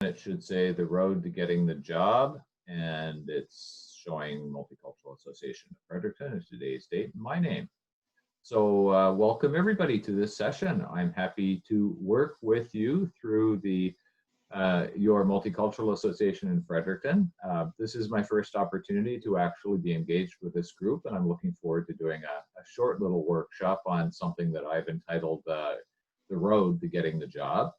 It should say the road to getting the job, and it's showing Multicultural Association of Fredericton is today's date and my name. So welcome everybody to this session. I'm happy to work with you through the your Multicultural Association in Fredericton. This is my first opportunity to actually be engaged with this group, and I'm looking forward to doing a short little workshop on something that I've entitled the road to getting the job.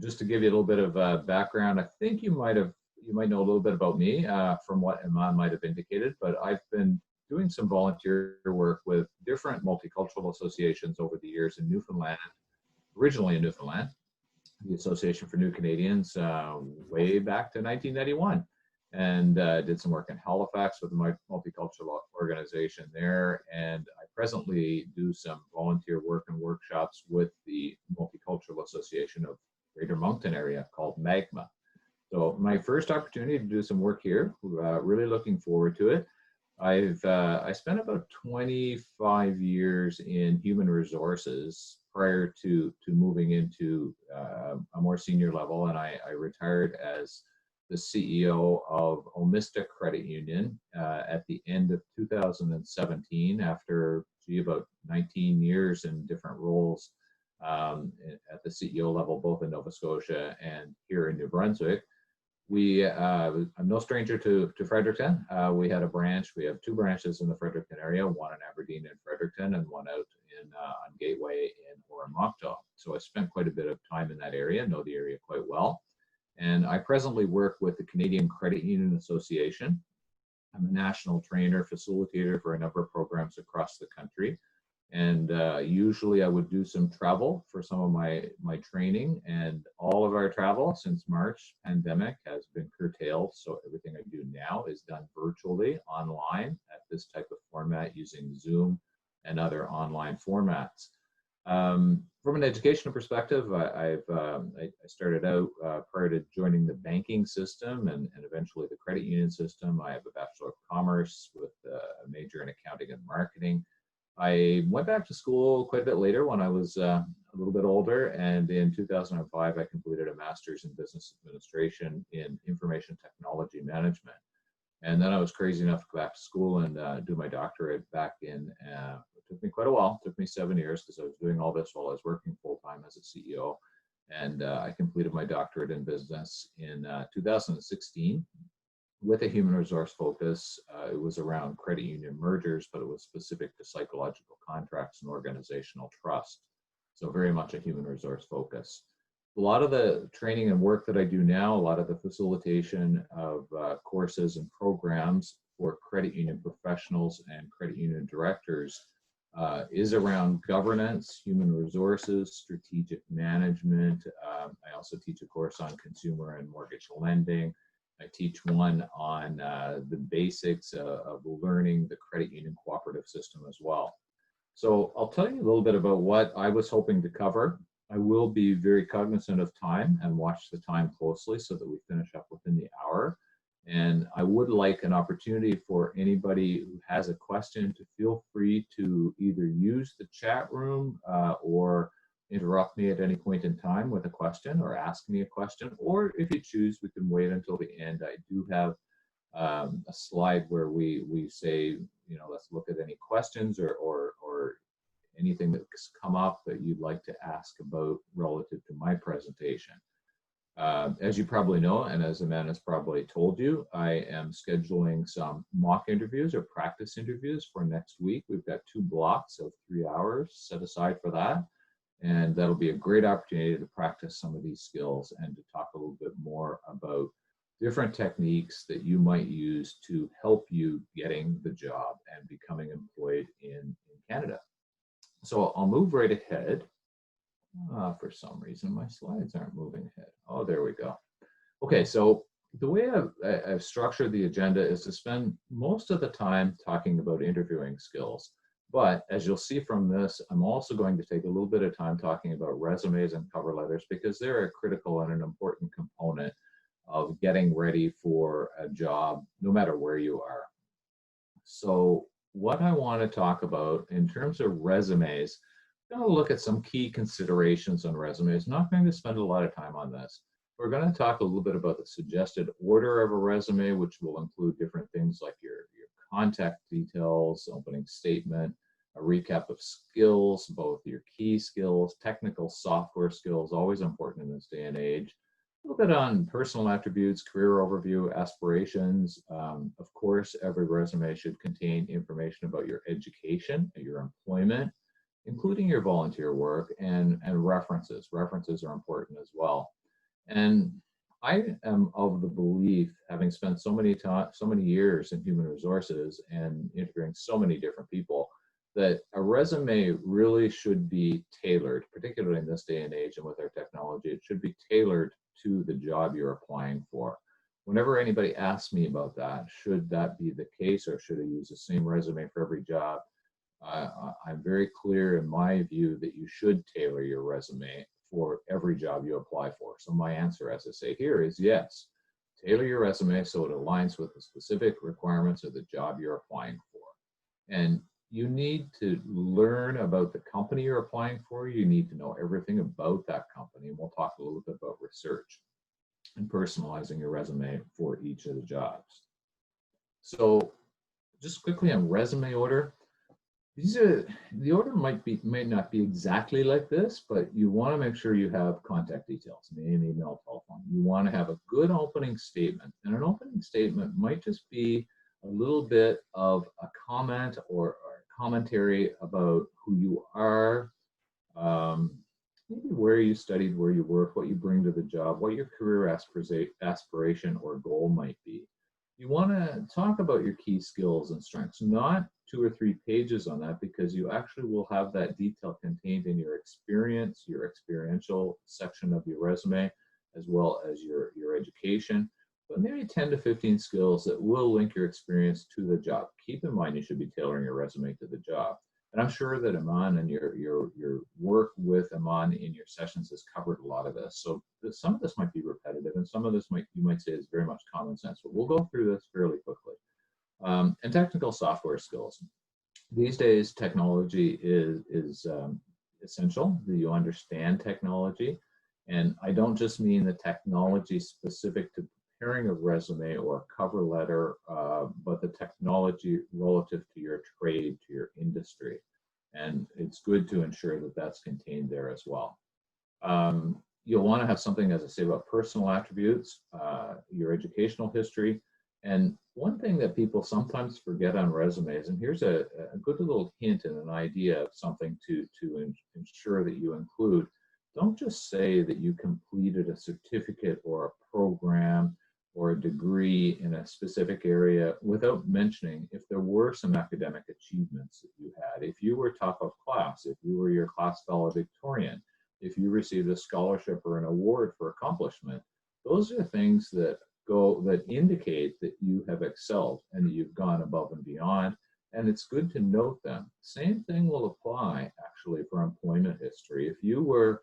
Just to give you a little bit of background, I think you might know a little bit about me from what Iman might have indicated, but I've been doing some volunteer work with different multicultural associations over the years in Newfoundland, originally in Newfoundland, the Association for New Canadians way back to 1991, and did some work in Halifax with my multicultural organization there, and I presently do some volunteer work and workshops with the Multicultural Association of Greater Moncton area called Magma. So my first opportunity to do some work here, really looking forward to it. I spent about 25 years in human resources prior to moving into a more senior level, and I retired as the CEO of Omista Credit Union at the end of 2017 after about 19 years in different roles at the CEO level, both in Nova Scotia and here in New Brunswick. I'm no stranger to Fredericton. We had a branch. We have two branches in the Fredericton area, one in Aberdeen and Fredericton, and one out in on Gateway in Oromocto. So I spent quite a bit of time in that area, know the area quite well. And I presently work with the Canadian Credit Union Association. I'm a national trainer, facilitator for a number of programs across the country. And usually I would do some travel for some of my training, and all of our travel since March pandemic has been curtailed. So everything I do now is done virtually online at this type of format using Zoom and other online formats. From an educational perspective, I started out prior to joining the banking system and eventually the credit union system. I have a Bachelor of Commerce with a major in accounting and marketing. I went back to school quite a bit later when I was a little bit older, and in 2005 I completed a master's in business administration in information technology management. And then I was crazy enough to go back to school and do my doctorate back in, it took me quite a while, it took me 7 years because I was doing all this while I was working full-time as a CEO. And I completed my doctorate in business in 2016. With a human resource focus. It was around credit union mergers, but it was specific to psychological contracts and organizational trust. So very much a human resource focus. A lot of the training and work that I do now, a lot of the facilitation of courses and programs for credit union professionals and credit union directors is around governance, human resources, strategic management. I also teach a course on consumer and mortgage lending. I teach one on the basics of learning the credit union cooperative system as well. So I'll tell you a little bit about what I was hoping to cover. I will be very cognizant of time and watch the time closely so that we finish up within the hour. And I would like an opportunity for anybody who has a question to feel free to either use the chat room or interrupt me at any point in time with a question or ask me a question, or if you choose, we can wait until the end. I do have a slide where we say, let's look at any questions or anything that's come up that you'd like to ask about relative to my presentation. As you probably know, and as Amanda's probably told you, I am scheduling some mock interviews or practice interviews for next week. We've got 2 blocks of 3 hours set aside for that. And that'll be a great opportunity to practice some of these skills and to talk a little bit more about different techniques that you might use to help you getting the job and becoming employed in Canada. So I'll move right ahead. For some reason, my slides aren't moving ahead. Oh, there we go. Okay, so the way I've structured the agenda is to spend most of the time talking about interviewing skills. But as you'll see from this, I'm also going to take a little bit of time talking about resumes and cover letters because they're a critical and an important component of getting ready for a job, no matter where you are. So what I want to talk about in terms of resumes, I'm going to look at some key considerations on resumes. I'm not going to spend a lot of time on this, We're going to talk a little bit about the suggested order of a resume, which will include different things like your contact details, opening statement, a recap of skills, both your key skills, technical software skills, always important in this day and age. A little bit on personal attributes, career overview, aspirations. Of course, every resume should contain information about your education, your employment, including your volunteer work, and references. References are important as well. And I am of the belief, having spent so many years in human resources and interviewing so many different people, that a resume really should be tailored, particularly in this day and age and with our technology. It should be tailored to the job you're applying for. Whenever anybody asks me about that, should that be the case, or should I use the same resume for every job? I'm very clear in my view that you should tailor your resume for every job you apply for. So my answer, as I say here, is yes. Tailor your resume so it aligns with the specific requirements of the job you're applying for. And you need to learn about the company you're applying for. You need to know everything about that company. And we'll talk a little bit about research and personalizing your resume for each of the jobs. So just quickly on resume order, the order might not be exactly like this, but you want to make sure you have contact details, name, email, telephone. You want to have a good opening statement, and an opening statement might just be a little bit of a comment or commentary about who you are, maybe where you studied, where you work, what you bring to the job, what your career aspiration or goal might be. You want to talk about your key skills and strengths, not 2 or 3 pages on that, because you actually will have that detail contained in your experience, your experiential section of your resume, as well as your education. But maybe 10 to 15 skills that will link your experience to the job. Keep in mind you should be tailoring your resume to the job. And I'm sure that Aman and your work with Aman in your sessions has covered a lot of this. So some of this might be repetitive, and some of this you might say is very much common sense. But we'll go through this fairly quickly. And technical software skills. These days, technology is essential that you understand technology. And I don't just mean the technology specific to preparing a resume or a cover letter, but the technology relative to your trade, to your industry. And it's good to ensure that that's contained there as well. You'll want to have something, as I say, about personal attributes, your educational history. And one thing that people sometimes forget on resumes, and here's a good little hint and an idea of something to ensure that you include. Don't just say that you completed a certificate or a program or a degree in a specific area without mentioning if there were some academic achievements that you had. If you were top of class, if you were your class valedictorian, if you received a scholarship or an award for accomplishment, those are things that indicate that you have excelled and that you've gone above and beyond. And it's good to note them. Same thing will apply actually for employment history. If you were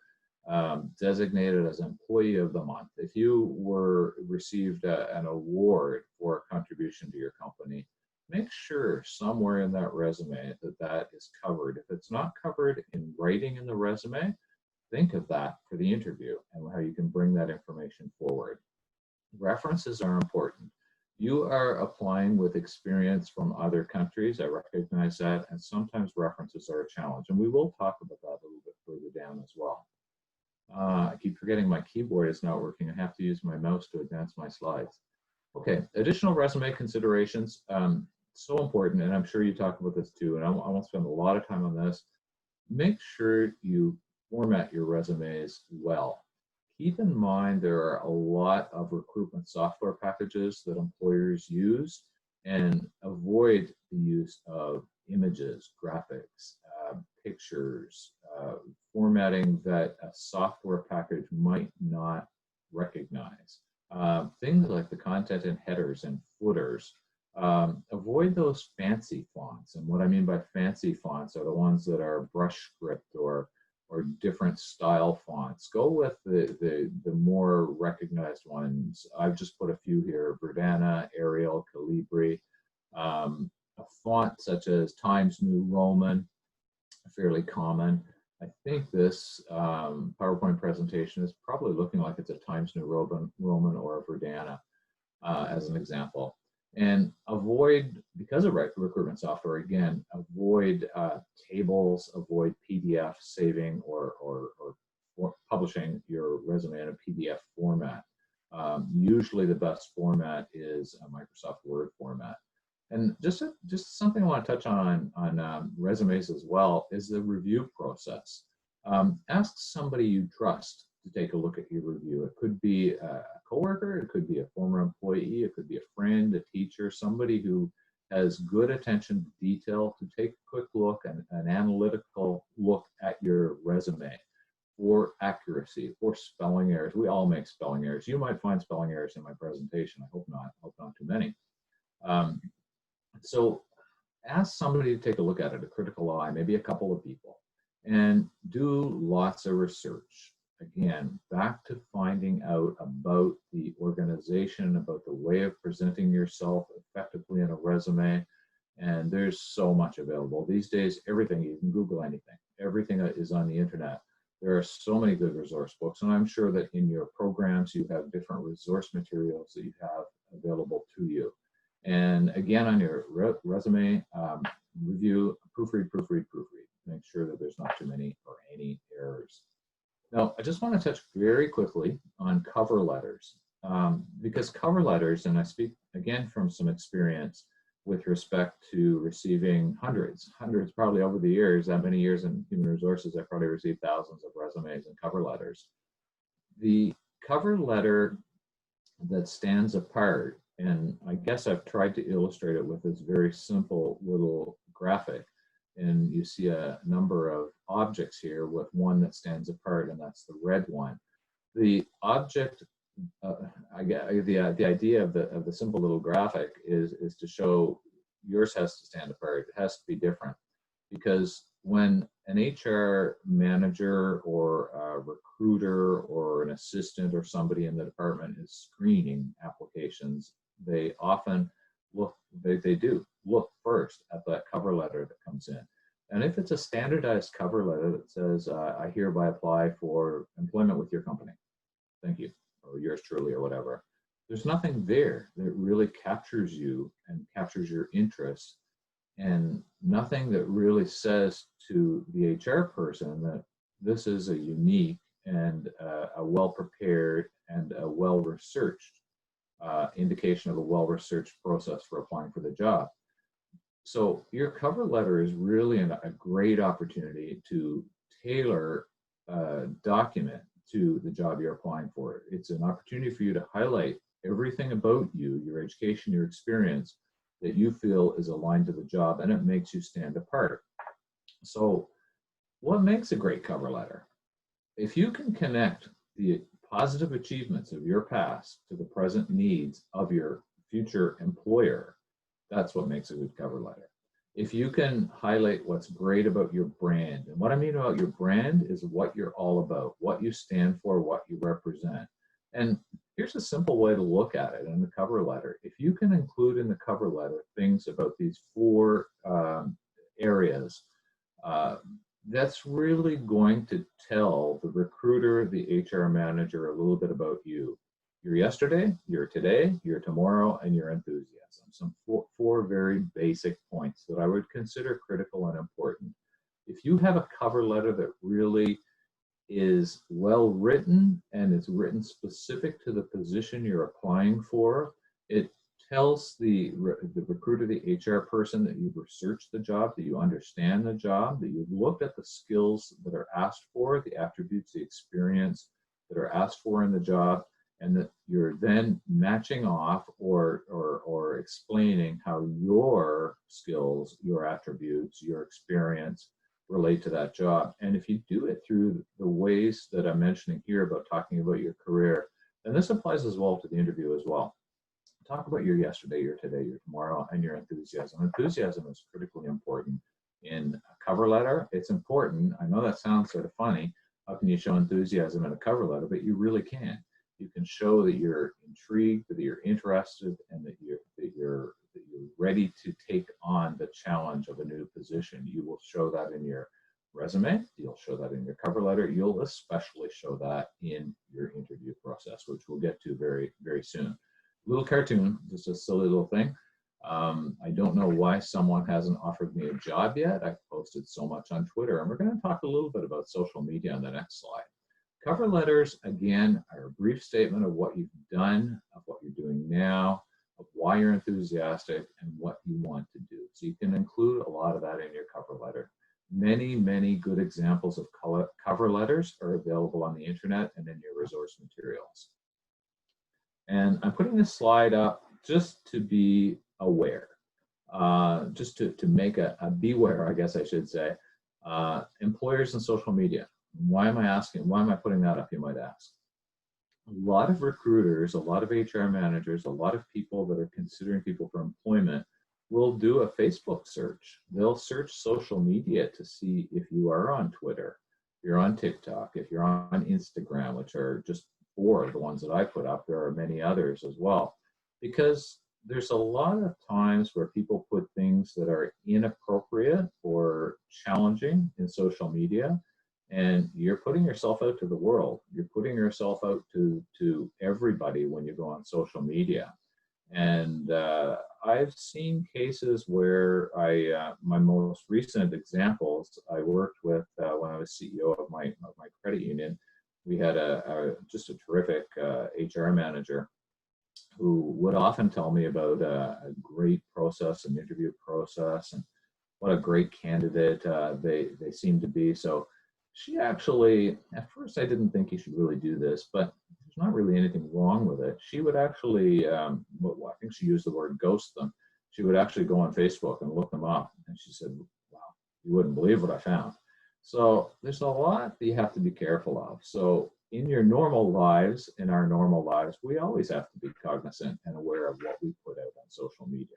designated as Employee of the Month, if you received an award for a contribution to your company, make sure somewhere in that resume that is covered. If it's not covered in writing in the resume, think of that for the interview and how you can bring that information forward. References are important. You are applying with experience from other countries. I recognize that, and sometimes references are a challenge, and we will talk about that a little bit further down as well. I keep forgetting my keyboard is not working. I have to use my mouse to advance my slides. Okay, additional resume considerations. So important, and I'm sure you talk about this too, and I won't spend a lot of time on this. Make sure you format your resumes well. Keep in mind there are a lot of recruitment software packages that employers use, and avoid the use of images, graphics, pictures, formatting that a software package might not recognize. Things like the content and headers and footers. Avoid those fancy fonts. And what I mean by fancy fonts are the ones that are brush script or different style fonts. Go with the more recognized ones. I've just put a few here: Verdana, Arial, Calibri. A font such as Times New Roman, fairly common. I think this PowerPoint presentation is probably looking like it's a Times New Roman or a Verdana as an example. And avoid, because of recruitment software, again, avoid tables, avoid PDF saving or publishing your resume in a PDF format. Usually the best format is a Microsoft Word format. And just something I want to touch on resumes as well is the review process. Ask somebody you trust to take a look at your review. It could be a coworker, it could be a former employee, it could be a friend, a teacher, somebody who has good attention to detail to take a quick look and an analytical look at your resume for accuracy, for spelling errors. We all make spelling errors. You might find spelling errors in my presentation. I hope not. I hope not too many. So ask somebody to take a look at it, a critical eye, maybe a couple of people, and do lots of research. Again, back to finding out about the organization, about the way of presenting yourself effectively in a resume. And there's so much available. These days, everything, you can Google anything. Everything is on the internet. There are so many good resource books, and I'm sure that in your programs, you have different resource materials that you have available to you. And again, on your resume review, proofread. Make sure that there's not too many or any errors. Now, I just want to touch very quickly on cover letters, because cover letters, and I speak again from some experience with respect to receiving hundreds, probably over the years, that many years in human resources, I've probably received thousands of resumes and cover letters. The cover letter that stands apart, and I guess I've tried to illustrate it with this very simple little graphic. And you see a number of objects here with one that stands apart, and that's the red one. The object, the idea of the simple little graphic is to show yours has to stand apart. It has to be different, because when an HR manager or a recruiter or an assistant or somebody in the department is screening applications, they often they do look first at that cover letter that comes in. And if it's a standardized cover letter that says, I hereby apply for employment with your company, thank you, or yours truly, or whatever, there's nothing there that really captures you and captures your interest, and nothing that really says to the HR person that this is a unique and a well-prepared and a well-researched indication of a well-researched process for applying for the job. So your cover letter is really a great opportunity to tailor a document to the job you're applying for. It's an opportunity for you to highlight everything about you, your education, your experience, that you feel is aligned to the job, and it makes you stand apart. So what makes a great cover letter? If you can connect the positive achievements of your past to the present needs of your future employer, that's what makes a good cover letter. If you can highlight what's great about your brand, and what I mean about your brand is what you're all about, what you stand for, what you represent. And here's a simple way to look at it in the cover letter. If you can include in the cover letter things about these four areas, that's really going to tell the recruiter, the HR manager, a little bit about you. Your yesterday, your today, your tomorrow, and your enthusiasm. Some four very basic points that I would consider critical and important. If you have a cover letter that really is well written and it's written specific to the position you're applying for, it tells the recruiter, the HR person, that you've researched the job, that you understand the job, that you've looked at the skills that are asked for, the attributes, the experience that are asked for in the job, and that you're then matching off or explaining how your skills, your attributes, your experience relate to that job. And if you do it through the ways that I'm mentioning here about talking about your career, then this applies as well to the interview as well. Talk about your yesterday, your today, your tomorrow, and your enthusiasm. Enthusiasm is critically important in a cover letter. It's important. I know that sounds sort of funny. How can you show enthusiasm in a cover letter? But you really can. You can show that you're intrigued, that you're interested, and that you're ready to take on the challenge of a new position. You will show that in your resume, you'll show that in your cover letter, you'll especially show that in your interview process, which we'll get to very, very soon. Little cartoon, just a silly little thing. I don't know why someone hasn't offered me a job yet. I've posted so much on Twitter, and we're going to talk a little bit about social media on the next slide. Cover letters, again, are a brief statement of what you've done, of what you're doing now, of why you're enthusiastic, and what you want to do. So you can include a lot of that in your cover letter. Many, many good examples of cover letters are available on the internet and in your resource materials. And I'm putting this slide up just to be aware, just to make a beware, I guess I should say, employers and social media. Why am I putting that up, you might ask? A lot of recruiters, a lot of HR managers, a lot of people that are considering people for employment will do a Facebook search. They'll search social media to see if you are on Twitter, if you're on TikTok, if you're on Instagram, which are just 4 of the ones that I put up. There are many others as well, because there's a lot of times where people put things that are inappropriate or challenging in social media, and you're putting yourself out to the world. You're putting yourself out to everybody when you go on social media. And I've seen cases where my most recent examples, I worked with when I was CEO of my credit union. We had just a terrific HR manager who would often tell me about a great process, an interview process, and what a great candidate they seemed to be. So she actually, at first I didn't think you should really do this, but there's not really anything wrong with it. She would actually, I think she used the word ghost them. She would actually go on Facebook and look them up. And she said, wow, you wouldn't believe what I found. So there's a lot that you have to be careful of. So in your normal lives, in our normal lives, we always have to be cognizant and aware of what we put out on social media.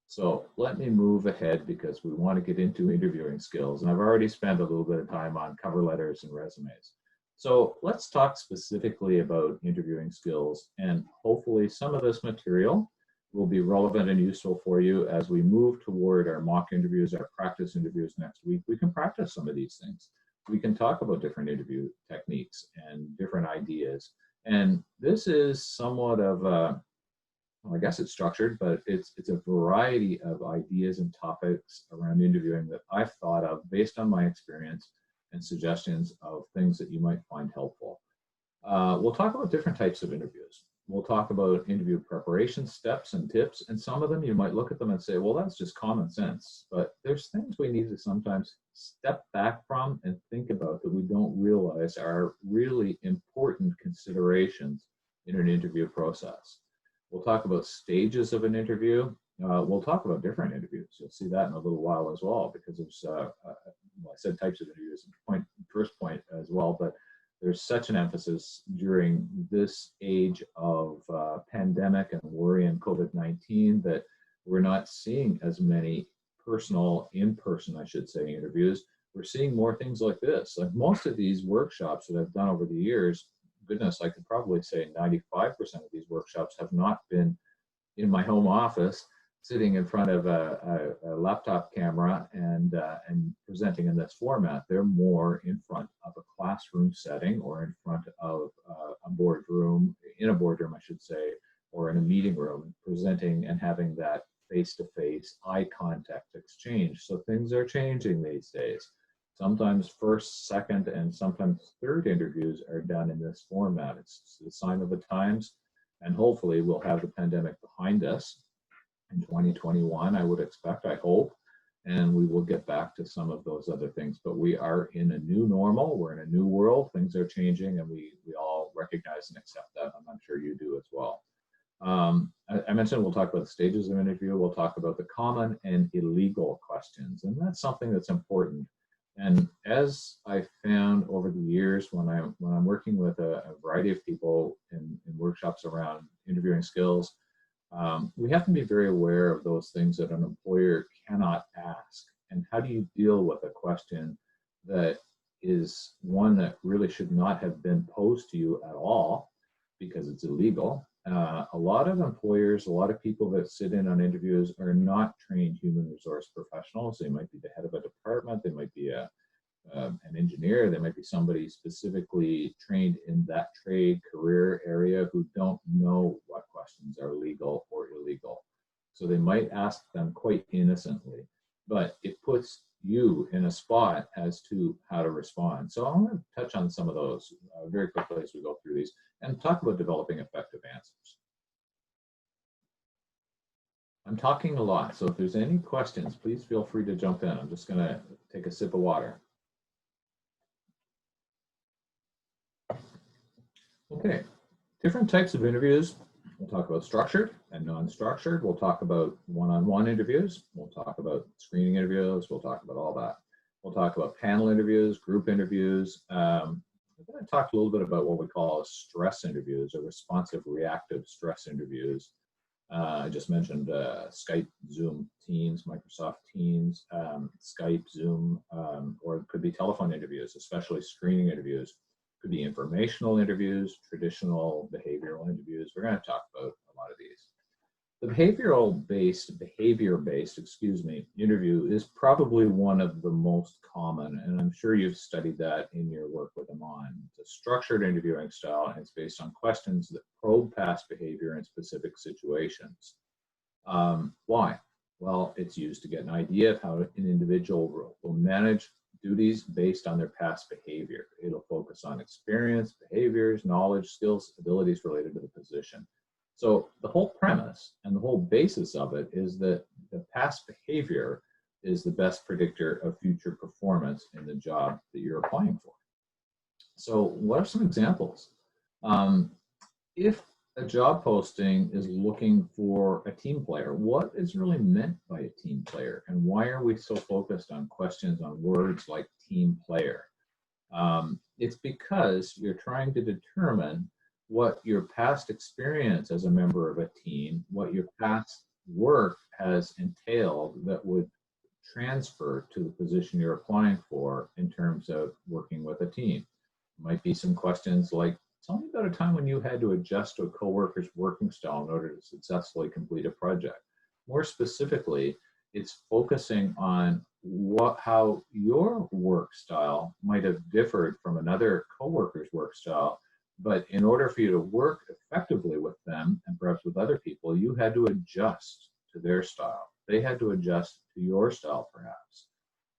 So let me move ahead because we want to get into interviewing skills. And I've already spent a little bit of time on cover letters and resumes. So let's talk specifically about interviewing skills, and hopefully some of this material will be relevant and useful for you as we move toward our mock interviews, our practice interviews next week. We can practice some of these things. We can talk about different interview techniques and different ideas. And this is somewhat of a, well, I guess it's structured, but it's a variety of ideas and topics around interviewing that I've thought of based on my experience and suggestions of things that you might find helpful. We'll talk about different types of interviews. We'll talk about interview preparation steps and tips, and some of them you might look at them and say, well, that's just common sense. But there's things we need to sometimes step back from and think about that we don't realize are really important considerations in an interview process. We'll talk about stages of an interview. We'll talk about different interviews. You'll see that in a little while as well, because there's, well, I said types of interviews in first point as well, but there's such an emphasis during this age of pandemic and worry and COVID-19 that we're not seeing as many in-person, I should say, interviews. We're seeing more things like this. Like most of these workshops that I've done over the years, goodness, I could probably say 95% of these workshops have not been in my home office, sitting in front of a laptop camera and presenting in this format. They're more in front of a classroom setting or in front of a boardroom, in a boardroom, I should say, or in a meeting room, presenting and having that face-to-face eye contact exchange. So things are changing these days. Sometimes first, second, and sometimes third interviews are done in this format. It's the sign of the times, and hopefully we'll have the pandemic behind us in 2021, I would expect, I hope, and we will get back to some of those other things. But we are in a new normal, we're in a new world, things are changing, and we all recognize and accept that, and I'm sure you do as well. I mentioned we'll talk about the stages of an interview, we'll talk about the common and illegal questions, and that's something that's important. And as I found over the years when I'm working with a variety of people in workshops around interviewing skills, we have to be very aware of those things that an employer cannot ask. And how do you deal with a question that is one that really should not have been posed to you at all because it's illegal? A lot of employers, a lot of people that sit in on interviews are not trained human resource professionals. They might be the head of a department, they might be a an engineer. They might be somebody specifically trained in that trade career area who don't know what questions are legal or illegal. So they might ask them quite innocently, but it puts you in a spot as to how to respond. So I'm going to touch on some of those very quickly as we go through these and talk about developing effective answers. I'm talking a lot, so if there's any questions, please feel free to jump in. I'm just going to take a sip of water. Okay, different types of interviews. We'll talk about structured and non-structured. We'll talk about one-on-one interviews. We'll talk about screening interviews. We'll talk about all that. We'll talk about panel interviews, group interviews. I'm going to talk a little bit about what we call stress interviews or responsive reactive stress interviews. I just mentioned Skype, Zoom, Teams, Microsoft Teams, Skype, Zoom, or it could be telephone interviews, especially screening interviews. Could be informational interviews, traditional behavioral interviews. We're going to talk about a lot of these. The behavior-based interview is probably one of the most common, and I'm sure you've studied that in your work with Amon. It's a structured interviewing style, and it's based on questions that probe past behavior in specific situations. Why? Well, it's used to get an idea of how an individual will manage duties based on their past behavior. It'll focus on experience, behaviors, knowledge, skills, abilities related to the position. So the whole premise and the whole basis of it is that the past behavior is the best predictor of future performance in the job that you're applying for. So what are some examples? If a job posting is looking for a team player, what is really meant by a team player? And why are we so focused on questions on words like team player? It's because you're trying to determine what your past experience as a member of a team, what your past work has entailed that would transfer to the position you're applying for in terms of working with a team. Might be some questions like, tell me about a time when you had to adjust to a coworker's working style in order to successfully complete a project. More specifically, it's focusing on how your work style might have differed from another coworker's work style, but in order for you to work effectively with them and perhaps with other people, you had to adjust to their style. They had to adjust to your style, perhaps.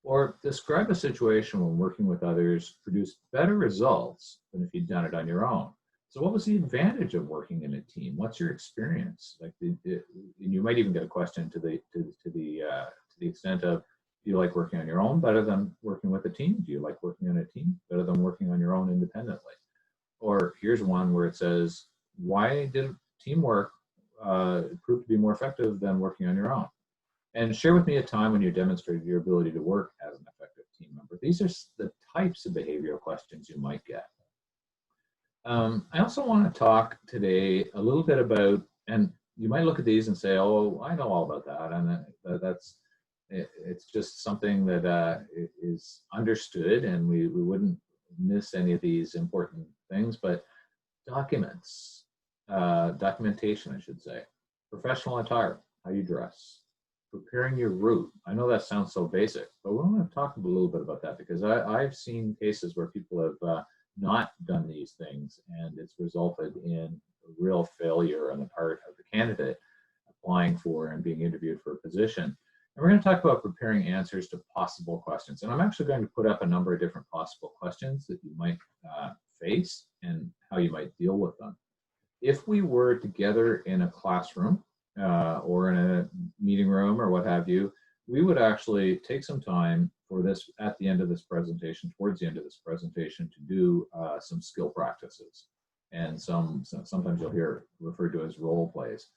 Or describe a situation when working with others produced better results than if you'd done it on your own. So what was the advantage of working in a team? What's your experience? Like, and you might even get a question to the extent of, do you like working on your own better than working with a team? Do you like working on a team better than working on your own independently? Or here's one where it says, why did teamwork prove to be more effective than working on your own? And share with me a time when you demonstrated your ability to work as an effective team member. These are the types of behavioral questions you might get. I also want to talk today a little bit about, and you might look at these and say, oh, I know all about that. And it's just something that is understood, and we wouldn't miss any of these important things, but documentation, I should say, professional attire, how you dress, preparing your route. I know that sounds so basic, but we want to talk a little bit about that because I've seen cases where people have not done these things, and it's resulted in a real failure on the part of the candidate applying for and being interviewed for a position. And we're going to talk about preparing answers to possible questions. And I'm actually going to put up a number of different possible questions that you might face and how you might deal with them. If we were together in a classroom or in a meeting room or what have you, we would actually take some time for this at the end of this presentation, towards the end of this presentation, to do some skill practices. And sometimes you'll hear referred to as role plays,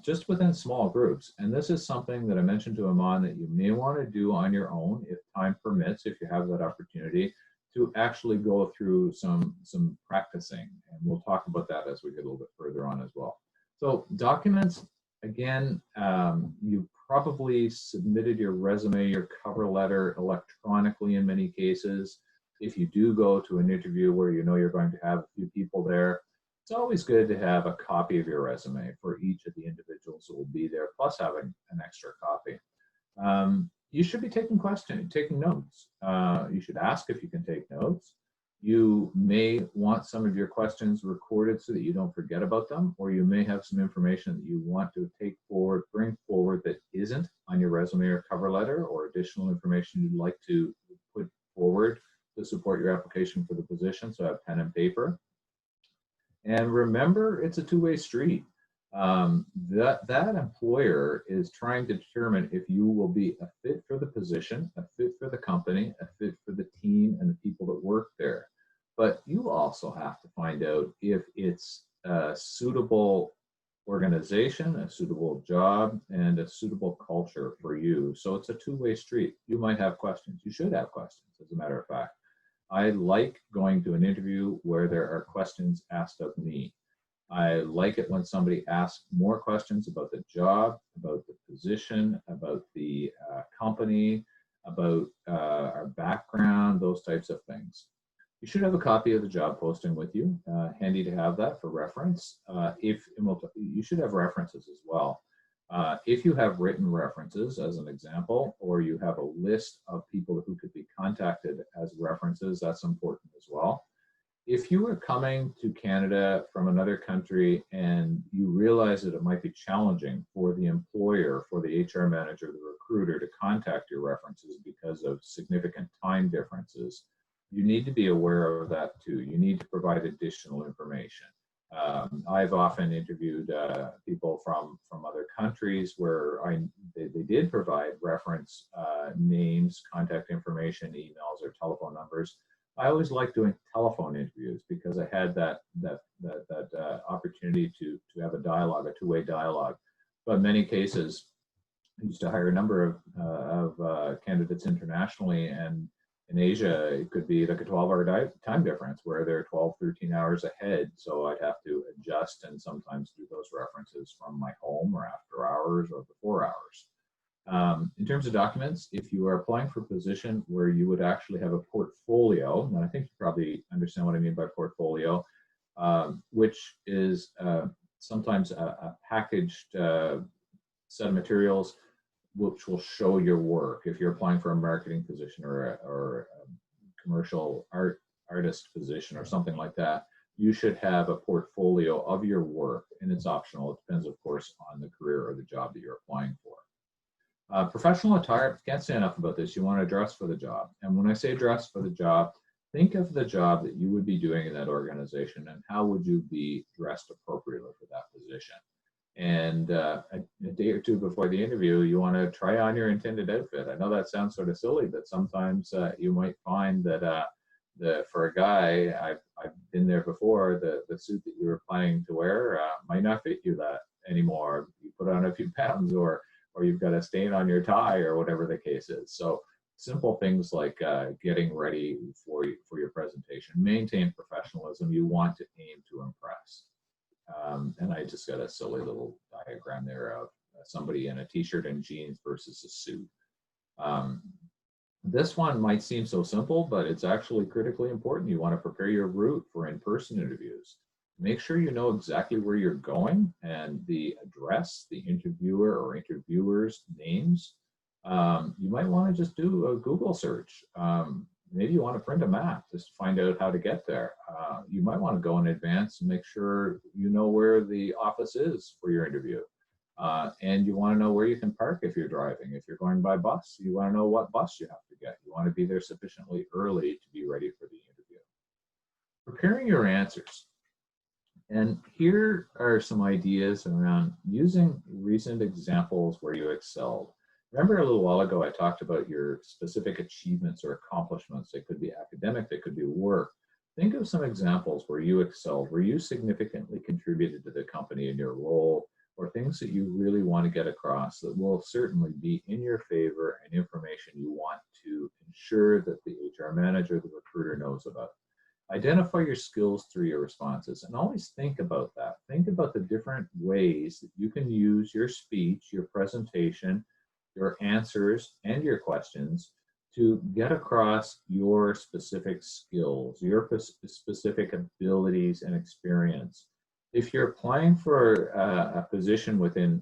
just within small groups. And this is something that I mentioned to Amon that you may want to do on your own if time permits, if you have that opportunity, to actually go through some practicing. And we'll talk about that as we get a little bit further on as well. So documents, again, you probably submitted your resume, your cover letter electronically in many cases. If you do go to an interview where you know you're going to have a few people there, it's always good to have a copy of your resume for each of the individuals who will be there, plus having an extra copy. you should be taking notes. You should ask if you can take notes. You may want some of your questions recorded so that you don't forget about them, or you may have some information that you want to bring forward that isn't on your resume or cover letter, or additional information you'd like to put forward to support your application for the position. So have pen and paper. And remember, it's a two-way street. That employer is trying to determine if you will be a fit for the position, a fit for the company, a fit for the team and the people that work there. But you also have to find out if it's a suitable organization, a suitable job, and a suitable culture for you. So it's a two-way street. You might have questions. You should have questions, as a matter of fact. I like going to an interview where there are questions asked of me. I like it when somebody asks more questions about the job, about the position, about the company, about our background, those types of things. You should have a copy of the job posting with you, handy to have that for reference. You should have references as well. If you have written references, as an example, or you have a list of people who could be contacted as references, that's important as well. If you are coming to Canada from another country and you realize that it might be challenging for the employer, for the HR manager, the recruiter to contact your references because of significant time differences, you need to be aware of that too. You need to provide additional information. I've often interviewed people from other countries where they did provide reference names, contact information, emails, or telephone numbers. I always like doing telephone interviews because I had that opportunity to have a dialogue, a two-way dialogue. But in many cases, I used to hire a number of candidates internationally, and in Asia, it could be like a 12-hour time difference where they're 12, 13 hours ahead. So I'd have to adjust and sometimes do those references from my home or after hours or before hours. In terms of documents, if you are applying for a position where you would actually have a portfolio, and I think you probably understand what I mean by portfolio, which is sometimes a packaged set of materials which will show your work. If you're applying for a marketing position or a commercial artist position or something like that, you should have a portfolio of your work, and it's optional. It depends, of course, on the career or the job that you're applying for. Professional attire, can't say enough about this. You want to dress for the job. And when I say dress for the job, think of the job that you would be doing in that organization and how would you be dressed appropriately for that position. And a day or two before the interview, you want to try on your intended outfit. I know that sounds sort of silly, but sometimes you might find that for a guy, I've been there before, the suit that you were planning to wear might not fit you that anymore. You put on a few pounds, or you've got a stain on your tie, or whatever the case is. So simple things like getting ready for your presentation. Maintain professionalism. You want to aim to impress. And I just got a silly little diagram there of somebody in a t-shirt and jeans versus a suit. This one might seem so simple, but it's actually critically important. You want to prepare your route for in-person interviews. Make sure you know exactly where you're going and the address, the interviewer or interviewers' names. You might want to just do a Google search. Maybe you want to print a map just to find out how to get there. You might want to go in advance and make sure you know where the office is for your interview. And you want to know where you can park if you're driving. If you're going by bus, you want to know what bus you have to get. You want to be there sufficiently early to be ready for the interview. Preparing your answers. And here are some ideas around using recent examples where you excelled. Remember a little while ago, I talked about your specific achievements or accomplishments. They could be academic, they could be work. Think of some examples where you excelled, where you significantly contributed to the company in your role, or things that you really want to get across that will certainly be in your favor and information you want to ensure that the HR manager, the recruiter knows about. Identify your skills through your responses, and always think about that. Think about the different ways that you can use your speech, your presentation, your answers, and your questions to get across your specific skills, your specific abilities and experience. If you're applying for a position within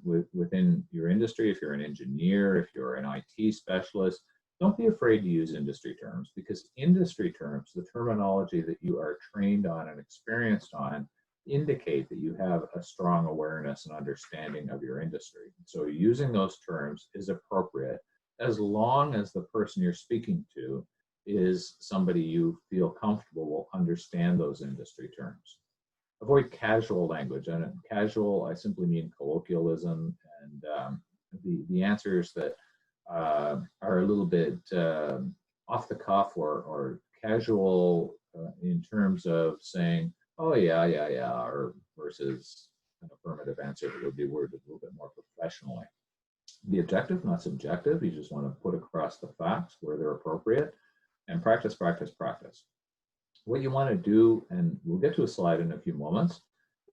your industry, if you're an engineer, if you're an IT specialist, don't be afraid to use industry terms, because industry terms, the terminology that you are trained on and experienced on, indicate that you have a strong awareness and understanding of your industry. So using those terms is appropriate as long as the person you're speaking to is somebody you feel comfortable will understand those industry terms. Avoid casual language, and casual, I simply mean colloquialism and the answers that are a little bit off the cuff or casual in terms of saying, oh yeah, yeah, yeah, or versus an affirmative answer that would be worded a little bit more professionally. Be objective, not subjective. You just want to put across the facts where they're appropriate, and practice, practice, practice. What you want to do, and we'll get to a slide in a few moments,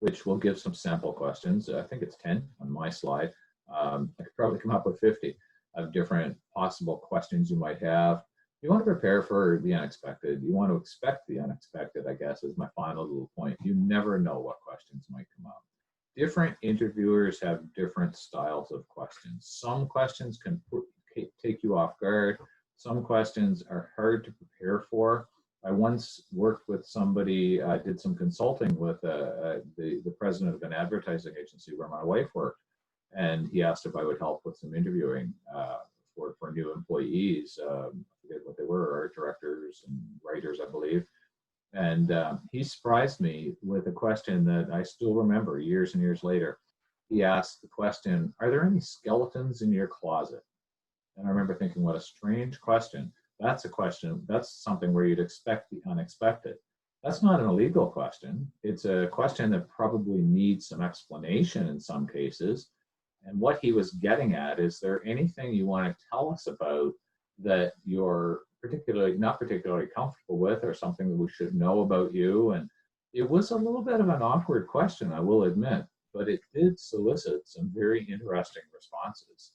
which will give some sample questions. I think it's 10 on my slide. I could probably come up with 50 of different possible questions you might have. You want to prepare for the unexpected. You want to expect the unexpected, I guess, is my final little point. You never know what questions might come up. Different interviewers have different styles of questions. Some questions can take you off guard. Some questions are hard to prepare for. I once worked with somebody, I did some consulting with the president of an advertising agency where my wife worked, and he asked if I would help with some interviewing for new employees. I forget what they were, art directors and writers, I believe. And he surprised me with a question that I still remember years and years later. He asked the question, are there any skeletons in your closet? And I remember thinking, what a strange question. That's a question, that's something where you'd expect the unexpected. That's not an illegal question. It's a question that probably needs some explanation in some cases. And what he was getting at, is there anything you want to tell us about that you're not particularly comfortable with, or something that we should know about you? And it was a little bit of an awkward question, I will admit, but it did solicit some very interesting responses.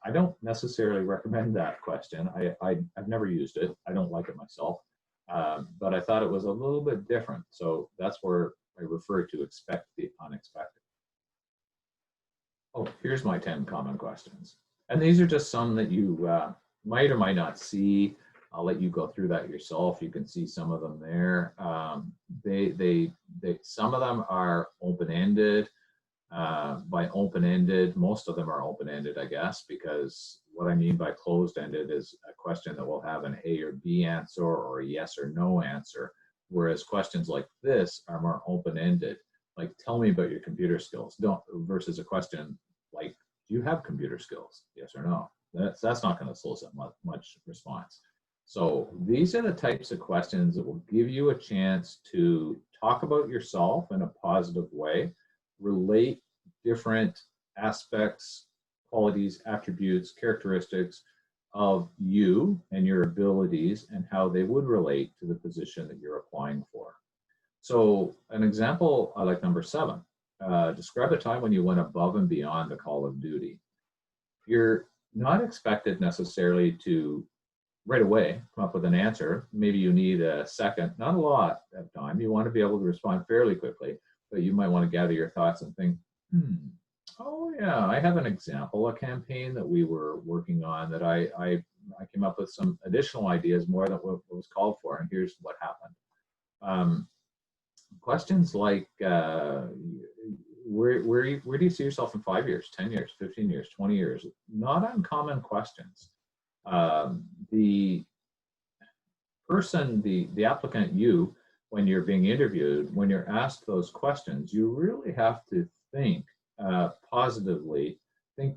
I don't necessarily recommend that question. I've never used it. I don't like it myself, but I thought it was a little bit different. So that's where I refer to expect the unexpected. Oh, here's my 10 common questions. And these are just some that you might or might not see. I'll let you go through that yourself. You can see some of them there. Some of them are open-ended. By open-ended, most of them are open-ended, I guess, because what I mean by closed-ended is a question that will have an A or B answer or a yes or no answer, whereas questions like this are more open-ended, like tell me about your computer skills, versus a question like, do you have computer skills, yes or no? That's not going to solicit much response. So these are the types of questions that will give you a chance to talk about yourself in a positive way, relate different aspects, qualities, attributes, characteristics of you and your abilities, and how they would relate to the position that you're applying for. So an example, I like number 7. Describe a time when you went above and beyond the call of duty. You're not expected necessarily to right away come up with an answer. Maybe you need a second, not a lot of time. You want to be able to respond fairly quickly, but you might want to gather your thoughts and think, oh yeah, I have an example, a campaign that we were working on that I came up with some additional ideas more than what was called for, and here's what happened. Questions like, where do you see yourself in 5 years, 10 years, 15 years, 20 years? Not uncommon questions. The person, the applicant, you, when you're being interviewed, when you're asked those questions, you really have to think positively, think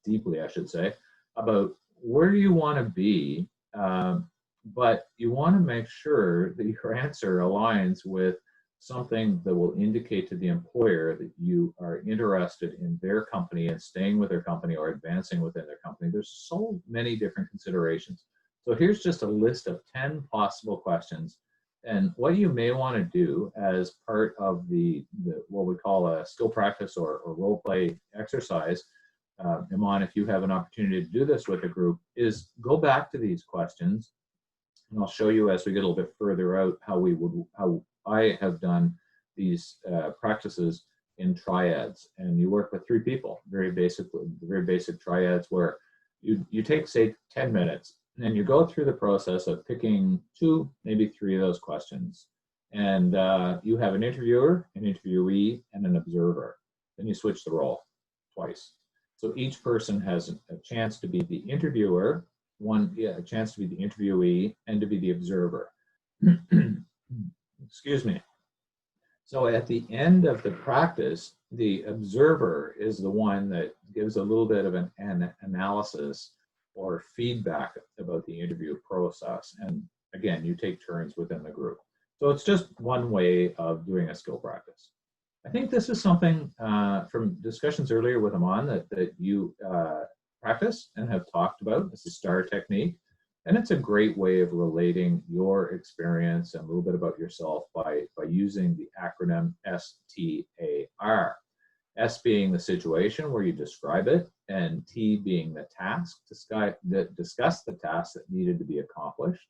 deeply, I should say, about where you want to be, but you want to make sure that your answer aligns with something that will indicate to the employer that you are interested in their company and staying with their company or advancing within their company. There's so many different considerations. So here's just a list of 10 possible questions. And what you may want to do as part of the what we call a skill practice or role play exercise, Iman, if you have an opportunity to do this with a group, is go back to these questions. And I'll show you as we get a little bit further out how I have done these practices in triads, and you work with 3 people, very basic triads where you take, say, 10 minutes, and you go through the process of picking 2, maybe 3 of those questions. And you have an interviewer, an interviewee, and an observer. Then you switch the role twice. So each person has a chance to be the interviewer, a chance to be the interviewee, and to be the observer. Excuse me. So at the end of the practice, the observer is the one that gives a little bit of an analysis or feedback about the interview process. And again, you take turns within the group. So it's just one way of doing a skill practice. I think this is something from discussions earlier with Aman that you practice and have talked about. It's the STAR technique. And it's a great way of relating your experience and a little bit about yourself by using the acronym STAR. S being the situation where you describe it, and T being the task, discuss the task that needed to be accomplished,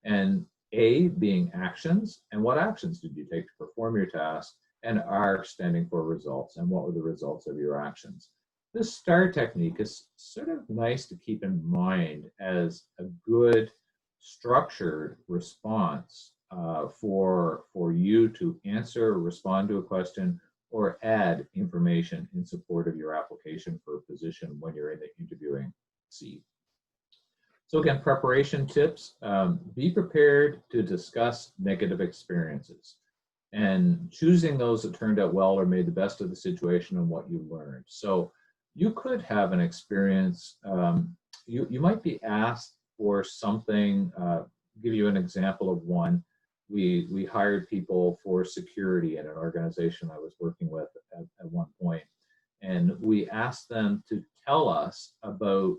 and A being actions, and what actions did you take to perform your task, and R standing for results, and what were the results of your actions. This STAR technique is sort of nice to keep in mind as a good structured response for you to answer or respond to a question or add information in support of your application for a position when you're in the interviewing seat. So again, preparation tips, be prepared to discuss negative experiences and choosing those that turned out well or made the best of the situation and what you learned. So you could have an experience, you might be asked for something, give you an example of one. We hired people for security in an organization I was working with at one point, and we asked them to tell us about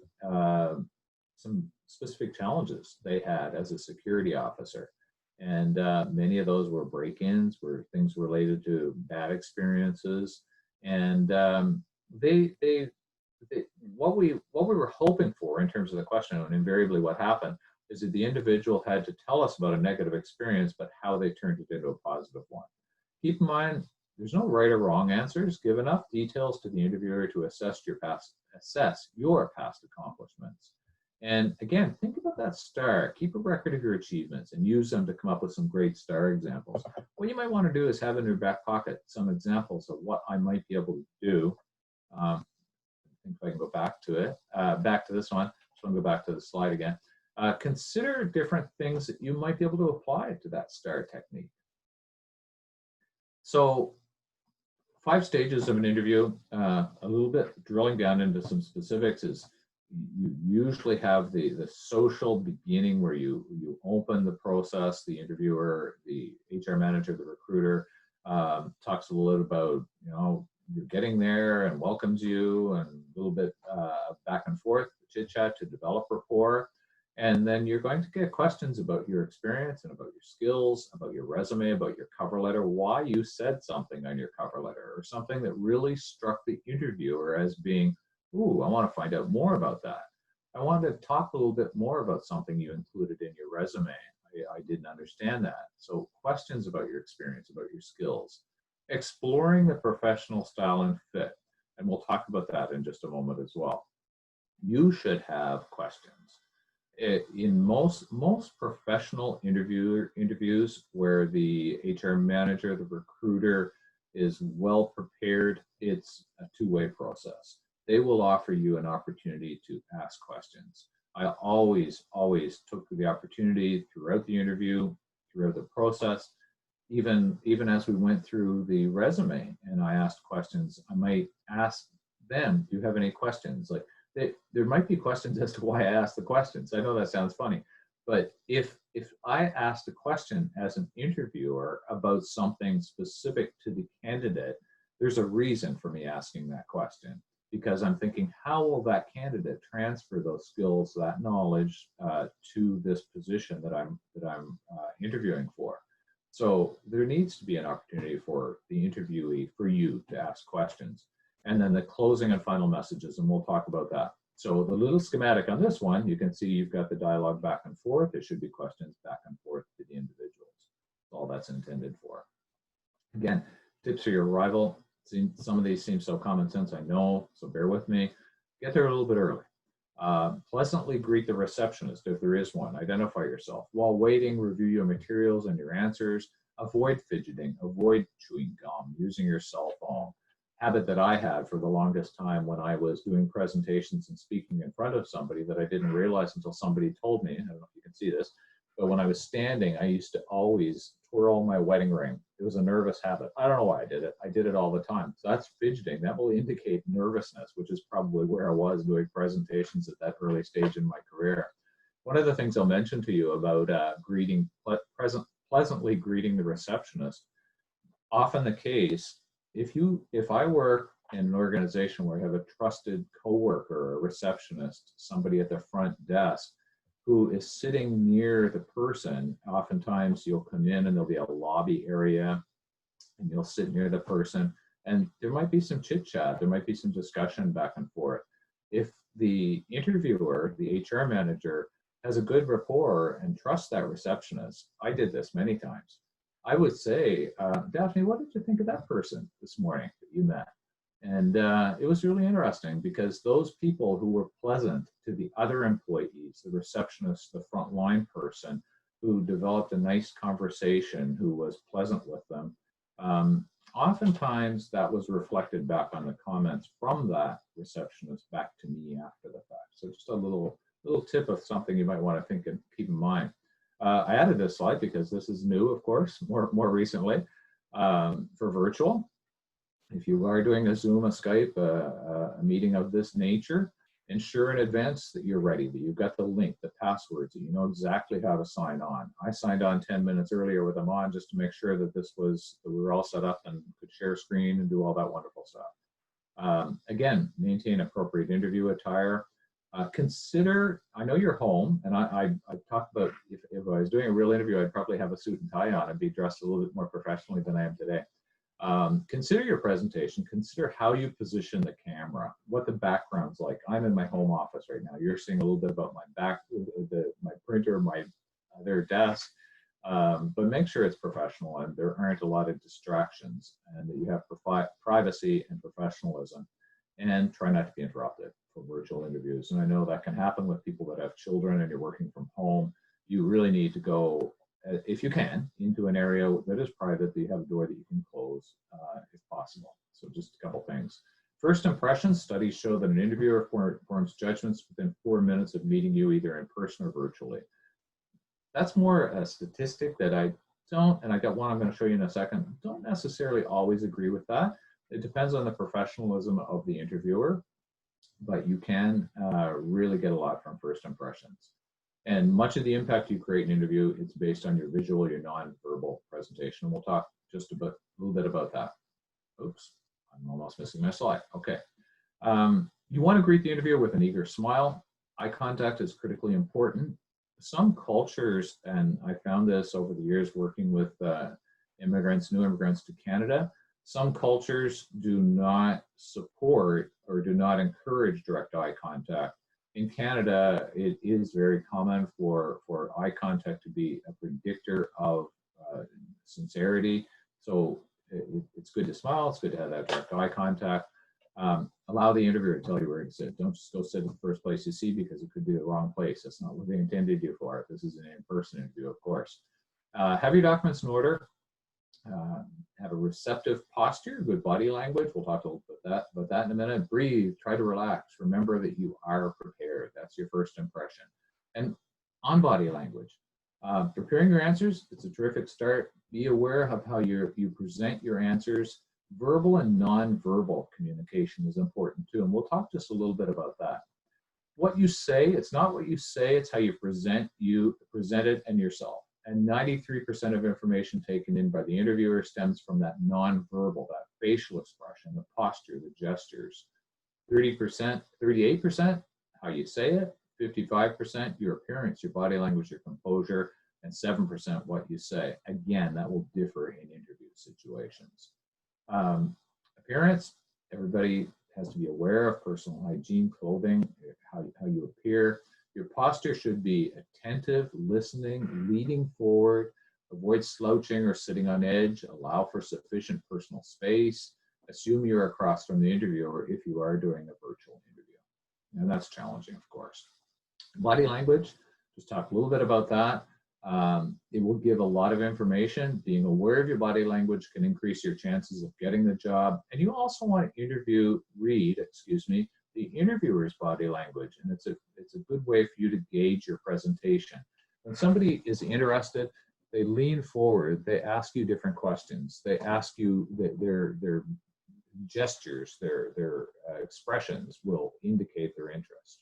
some specific challenges they had as a security officer. And many of those were break-ins, were things related to bad experiences. And what we were hoping for in terms of the question, and invariably what happened, is that the individual had to tell us about a negative experience, but how they turned it into a positive one. Keep in mind, there's no right or wrong answers. Give enough details to the interviewer to assess your past accomplishments. And again, think about that STAR. Keep a record of your achievements and use them to come up with some great STAR examples. What you might want to do is have in your back pocket some examples of what I might be able to do. I think if I can go back to it, back to this one. Just want to go back to the slide again. Consider different things that you might be able to apply to that STAR technique. So 5 stages of an interview, a little bit drilling down into some specifics is you usually have the social beginning where you open the process. The interviewer, the HR manager, the recruiter talks a little about, you're getting there and welcomes you, and a little bit back and forth, chit chat to develop rapport. And then you're going to get questions about your experience and about your skills, about your resume, about your cover letter, why you said something on your cover letter, or something that really struck the interviewer as being, ooh, I want to find out more about that. I want to talk a little bit more about something you included in your resume. I didn't understand that. So questions about your experience, about your skills. Exploring the professional style and fit. And we'll talk about that in just a moment as well. You should have questions. In most professional interviews where the HR manager, the recruiter is well prepared, it's a two-way process. They will offer you an opportunity to ask questions. I always took the opportunity throughout the interview, throughout the process, even as we went through the resume and I asked questions, I might ask them, do you have any questions? Like, there might be questions as to why I asked the questions. I know that sounds funny, but if I asked a question as an interviewer about something specific to the candidate, there's a reason for me asking that question, because I'm thinking, how will that candidate transfer those skills, that knowledge to this position that I'm interviewing for? So there needs to be an opportunity for the interviewee, for you to ask questions. And then the closing and final messages, and we'll talk about that. So the little schematic on this one, you can see you've got the dialogue back and forth. There should be questions back and forth to the individuals. That's all that's intended for. Again, tips for your arrival. Some of these seem so common sense, I know, so bear with me. Get there a little bit early. Pleasantly greet the receptionist if there is one. Identify yourself. While waiting, review your materials and your answers. Avoid fidgeting. Avoid chewing gum, using your cell phone. Habit that I had for the longest time when I was doing presentations and speaking in front of somebody that I didn't realize until somebody told me. I don't know if you can see this, but when I was standing, I used to always twirl my wedding ring. It was a nervous habit. I don't know why I did it. I did it all the time. So that's fidgeting. That will indicate nervousness, which is probably where I was doing presentations at that early stage in my career. One of the things I'll mention to you about pleasantly greeting the receptionist, often the case, if I work in an organization where I have a trusted coworker, a receptionist, somebody at the front desk who is sitting near the person, oftentimes you'll come in and there'll be a lobby area and you'll sit near the person and there might be some chit chat, there might be some discussion back and forth. If the interviewer, the HR manager, has a good rapport and trusts that receptionist, I did this many times, I would say, Daphne, what did you think of that person this morning that you met? And it was really interesting because those people who were pleasant to the other employees, the receptionist, the frontline person, who developed a nice conversation, who was pleasant with them, oftentimes that was reflected back on the comments from that receptionist back to me after the fact. So just a little tip of something you might want to think and keep in mind. I added this slide because this is new, of course, more recently for virtual. If you are doing a Zoom, a Skype, a meeting of this nature, ensure in advance that you're ready, that you've got the link, the passwords, that you know exactly how to sign on. I signed on 10 minutes earlier with them on just to make sure that we were all set up and could share screen and do all that wonderful stuff. Again, maintain appropriate interview attire. Consider, I know you're home, and I talked about if I was doing a real interview, I'd probably have a suit and tie on and be dressed a little bit more professionally than I am today. Consider your presentation, consider how you position the camera, what the background's like. I'm in my home office right now. You're seeing a little bit about my my printer, my other desk, but make sure it's professional and there aren't a lot of distractions and that you have privacy and professionalism, and try not to be interrupted for virtual interviews. And I know that can happen with people that have children and you're working from home. You really need to go, if you can, into an area that is private, that you have a door that you can close if possible. So just a couple things. First impressions, studies show that an interviewer forms judgments within 4 minutes of meeting you either in person or virtually. That's more a statistic that I don't, and I got one I'm going to show you in a second, don't necessarily always agree with that. It depends on the professionalism of the interviewer, but you can really get a lot from first impressions. And much of the impact you create in an interview, it's based on your visual, your nonverbal presentation. And we'll talk just a little bit about that. Oops, I'm almost missing my slide. Okay. You want to greet the interviewer with an eager smile. Eye contact is critically important. Some cultures, and I found this over the years working with immigrants, new immigrants to Canada, some cultures do not support or do not encourage direct eye contact. In Canada, it is very common for eye contact to be a predictor of sincerity. So it's good to smile, it's good to have that direct eye contact. Allow the interviewer to tell you where to sit. Don't just go sit in the first place you see because it could be the wrong place. That's not what they intended you for. This is an in-person interview, of course. Have your documents in order. Have a receptive posture, good body language. We'll talk a little bit about that in a minute. Breathe, try to relax. Remember that you are prepared. That's your first impression. And on body language, preparing your answers, it's a terrific start. Be aware of how you present your answers. Verbal and non-verbal communication is important too, and we'll talk just a little bit about that. What you say, it's not what you say, it's how you present it and yourself. And 93% of information taken in by the interviewer stems from that non-verbal, that facial expression, the posture, the gestures. 38%, how you say it. 55%, your appearance, your body language, your composure, and 7% what you say. Again, that will differ in interview situations. Appearance, everybody has to be aware of personal hygiene, clothing, how you appear. Your posture should be attentive, listening, leading forward, Avoid slouching or sitting on edge. Allow for sufficient personal space. Assume you're across from the interviewer if you are doing a virtual interview. And that's challenging, of course. Body language, just talk a little bit about that. It will give a lot of information. Being aware of your body language can increase your chances of getting the job. And you also want to read the interviewer's body language. And it's a good way for you to gauge your presentation. When somebody is interested, they lean forward, they ask you different questions. They ask you their gestures, their expressions will indicate their interest.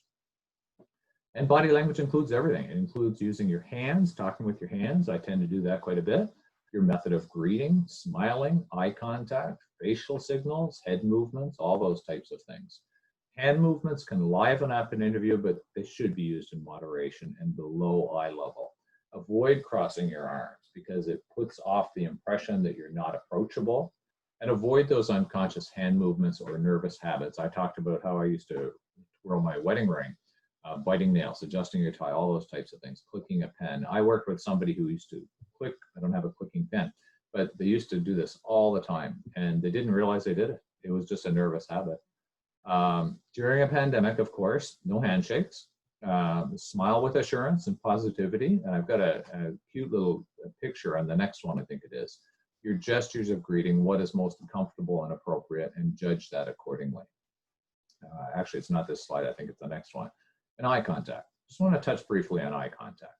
And body language includes everything. It includes using your hands, talking with your hands. I tend to do that quite a bit. Your method of greeting, smiling, eye contact, facial signals, head movements, all those types of things. Hand movements can liven up an interview, but they should be used in moderation and below eye level. Avoid crossing your arms because it puts off the impression that you're not approachable. And avoid those unconscious hand movements or nervous habits. I talked about how I used to twirl my wedding ring. Biting nails, adjusting your tie, all those types of things, clicking a pen. I worked with somebody who used to click, I don't have a clicking pen, but they used to do this all the time and they didn't realize they did it. It was just a nervous habit. During a pandemic, of course, no handshakes, smile with assurance and positivity. And I've got a cute little picture on the next one, I think it is. Your gestures of greeting, what is most comfortable and appropriate, and judge that accordingly. Actually, it's not this slide, I think it's the next one. And eye contact. Just want to touch briefly on eye contact.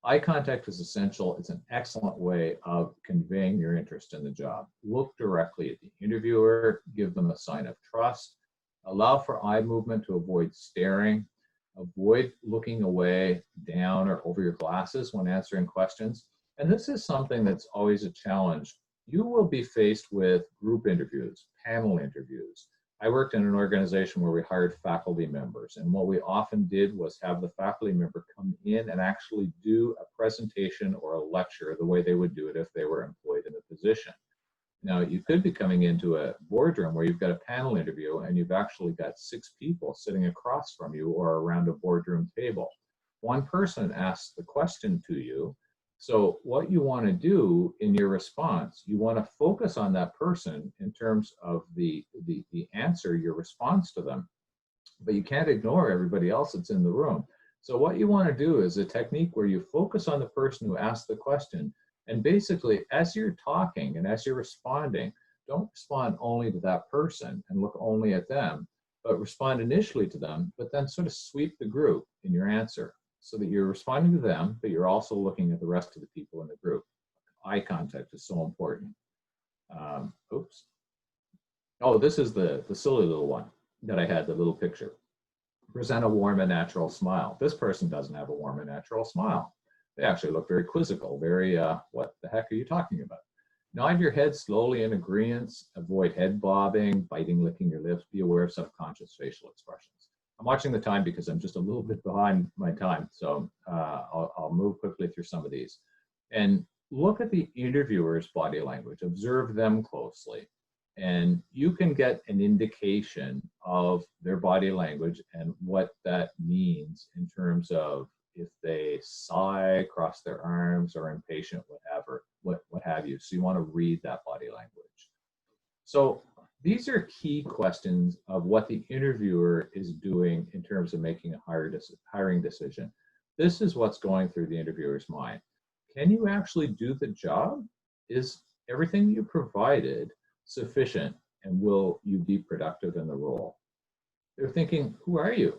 Eye contact is essential. It's an excellent way of conveying your interest in the job. Look directly at the interviewer, give them a sign of trust, allow for eye movement to avoid staring, avoid looking away, down, or over your glasses when answering questions. And this is something that's always a challenge. You will be faced with group interviews, panel interviews. I worked in an organization where we hired faculty members, and what we often did was have the faculty member come in and actually do a presentation or a lecture the way they would do it if they were employed in the position. Now, you could be coming into a boardroom where you've got a panel interview and you've actually got 6 people sitting across from you or around a boardroom table. One person asks the question to you. So what you want to do in your response, you want to focus on that person in terms of the answer, your response to them, but you can't ignore everybody else that's in the room. So what you want to do is a technique where you focus on the person who asked the question, and basically as you're talking and as you're responding, don't respond only to that person and look only at them, but respond initially to them, but then sort of sweep the group in your answer, so that you're responding to them, but you're also looking at the rest of the people in the group. Eye contact is so important. Oops. Oh, this is the silly little one that I had, the little picture. Present a warm and natural smile. This person doesn't have a warm and natural smile. They actually look very quizzical, very, what the heck are you talking about? Nod your head slowly in agreement. Avoid head bobbing, biting, licking your lips. Be aware of subconscious facial expressions. I'm watching the time because I'm just a little bit behind my time, so I'll move quickly through some of these. And look at the interviewer's body language, observe them closely, and you can get an indication of their body language and what that means in terms of if they sigh, cross their arms, or impatient, whatever, what have you. So you want to read that body language. So these are key questions of what the interviewer is doing in terms of making a hiring decision. This is what's going through the interviewer's mind. Can you actually do the job? Is everything you provided sufficient, and will you be productive in the role? They're thinking, who are you?